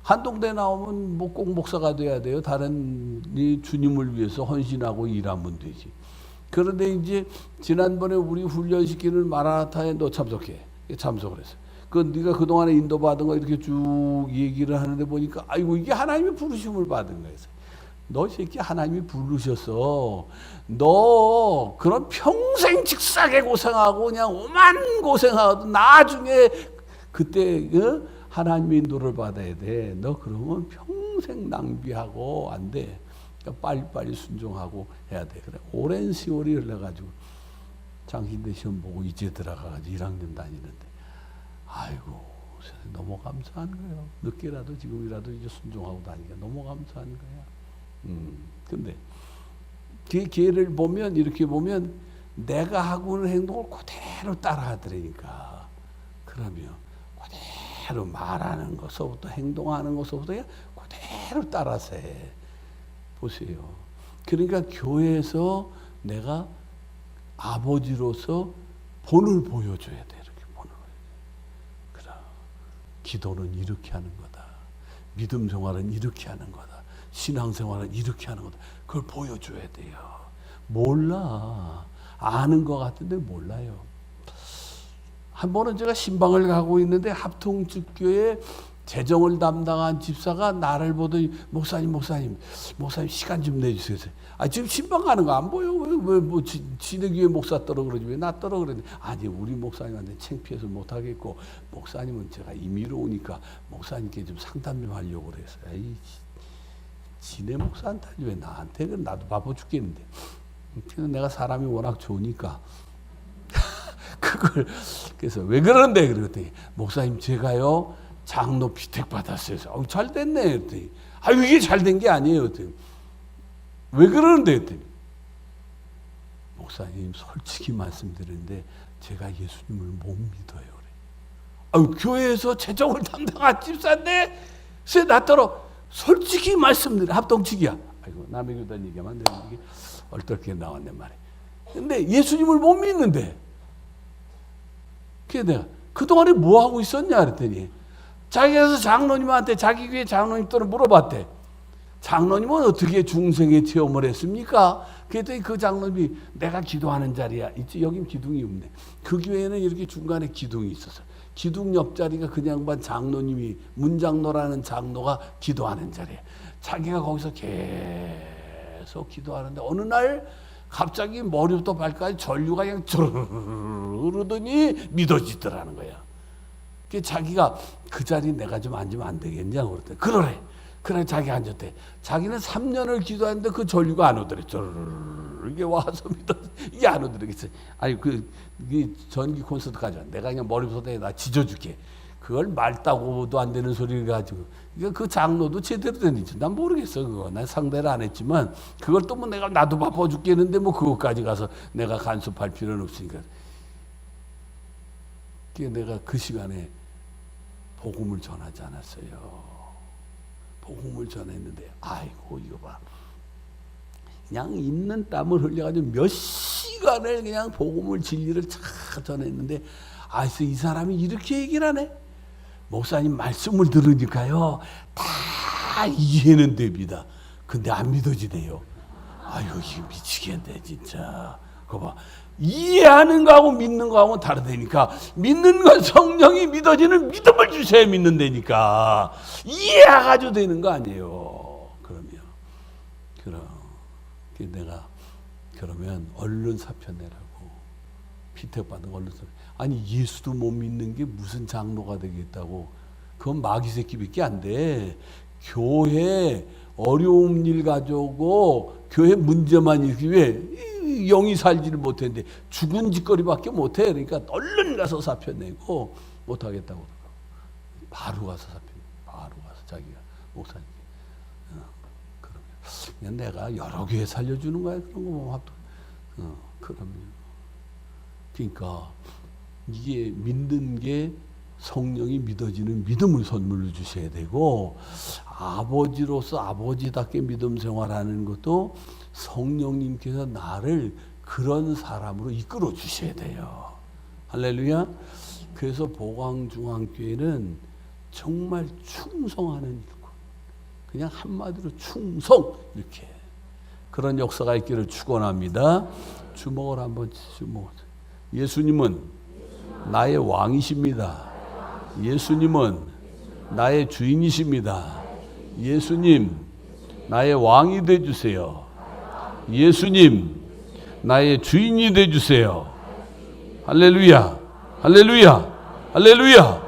한동대 나오면 뭐 꼭 목사가 돼야 돼요. 다른 이 주님을 위해서 헌신하고 일하면 되지. 그런데 이제 지난번에 우리 훈련시키는 마라나타에 너 참석해. 참석을 했어. 그 네가 그동안에 인도받은 거 이렇게 쭉 얘기를 하는데 보니까 아이고 이게 하나님의 부르심을 받은 거였어. 너 새끼 하나님이 부르셔서 너 그런 평생 직사게 고생하고 그냥 오만 고생하고 나중에 그때 하나님의 인도를 받아야 돼. 너 그러면 평생 낭비하고 안 돼. 그러니까 빨리빨리 순종하고 해야 돼. 그래 오랜 세월이 흘러가지고 장신대 시험 보고 이제 들어가가지고 1학년 다니는데 아이고 너무 감사한 거예요. 늦게라도 지금이라도 이제 순종하고 다니니까 너무 감사한 거야. 근데 그 기회를 보면 이렇게 보면 내가 하고 있는 행동을 그대로 따라 하더라니까. 그러면 그대로 말하는 것서부터 행동하는 것서부터 그대로 따라서 해. 보세요. 그러니까 교회에서 내가 아버지로서 본을 보여줘야 돼. 이렇게 본을. 그래. 기도는 이렇게 하는 거다. 믿음 생활은 이렇게 하는 거다. 신앙생활은 이렇게 하는 거다. 그걸 보여줘야 돼요. 몰라. 아는 것 같은데 몰라요. 한 번은 제가 신방을 가고 있는데 합통집교회 재정을 담당한 집사가 나를 보더니 목사님 시간 좀 내주세요. 아 지금 신방 가는 거 안 보여? 왜 지네 교회 목사 떨어 그러지 왜 나 떨어 그러니? 아니 우리 목사님한테 창피해서 못 하겠고 목사님은 제가 임의로 오니까 목사님께 좀 상담 좀 하려고 그랬어요. 지네 목사한테 왜 나한테? 나도 바빠 죽겠는데. 내가 사람이 워낙 좋으니까 그걸 그래서 왜 그런데 그랬더니 목사님 제가요 장로 비택 받았어요. 잘 됐네 그랬더니 이게 잘 된 게 아니에요 그랬더니 왜 그러는데 그랬더니 목사님 솔직히 말씀드리는데 제가 예수님을 못 믿어요 그래. 교회에서 재정을 담당한 집사인데 쎄 나더러 솔직히 말씀드려 합동치기야. 남의 교단 얘기하면 안 되는 게 얼떨게 나왔네 말이야. 근데 예수님을 못 믿는데 그래서 내가 그동안에 뭐 하고 있었냐 그랬더니 자기가 장로님한테 자기 교회 장로님들을 물어봤대. 장로님은 어떻게 중생의 체험을 했습니까? 그랬더니 그 장로님이 내가 기도하는 자리야. 있지 여긴 기둥이 없네. 그 교회는 이렇게 중간에 기둥이 있었어. 기둥 옆자리가 그 양반 장로님이 문장로라는 장로가 기도하는 자리야. 자기가 거기서 계속 기도하는데 어느 날 갑자기 머리부터 발까지 전류가 그냥 흐르더니 믿어지더라는 거야. 그 자기가 그 자리에 내가 좀 앉으면 안 되겠냐고 그랬더니 그러래. 그래 자기 앉았대. 자기는 3년을 기도했는데 그 전류가 안 오더래. 이게 와서 믿어 이게 안 오더랬겠어. 이게 전기 콘서트까지 내가 그냥 머리부터 나 지져줄게. 그걸 맑다고도 안 되는 소리를 가지고. 그 장로도 제대로 되는지 난 모르겠어 그거. 난 상대를 안 했지만 그걸 또 뭐 내가 나도 바빠 죽겠는데 뭐 그것까지 가서 내가 간섭할 필요는 없으니까. 내가 그 시간에 복음을 전하지 않았어요. 복음을 전했는데 아이고 이거 봐. 그냥 있는 땀을 흘려가지고 몇 시간을 그냥 복음을 진리를 쫙 전했는데 이 사람이 이렇게 얘기를 하네. 목사님 말씀을 들으니까요 다 이해는 됩니다. 근데 안 믿어지네요. 이거 미치겠네 진짜. 그거 봐. 이해하는 거하고 믿는 거하고 다르다니까. 믿는 건 성령이 믿어지는 믿음을 주셔야 믿는다니까. 이해해가지고 되는 거 아니에요. 그러면 얼른 사표 내라고. 피택받은 얼른 사표. 예수도 못 믿는 게 무슨 장로가 되겠다고. 그건 마귀 새끼밖에 안 돼. 교회 어려운 일 가져오고 교회 문제만 일으키기 위해 영이 살지를 못했는데 죽은 짓거리밖에 못해. 그러니까 얼른 가서 사표 내고 못하겠다고 그러고 바로 가서 사표 바로 가서 자기가 목사님 그러면 내가 여러 교회 살려주는 거야. 그런 거 보면 그러면 그러니까 이게 믿는 게 성령이 믿어지는 믿음을 선물로 주셔야 되고 아버지로서 아버지답게 믿음 생활하는 것도 성령님께서 나를 그런 사람으로 이끌어 주셔야 돼요. 할렐루야. 그래서 보광중앙교회는 정말 충성하는 일꾼. 그냥 한마디로 충성 이렇게 그런 역사가 있기를 축원합니다. 주먹을 한번 주먹. 예수님은 나의 왕이십니다. 예수님은 나의 주인이십니다. 예수님 나의 왕이 되어주세요. 예수님 나의 주인이 되어주세요. 할렐루야 할렐루야 할렐루야.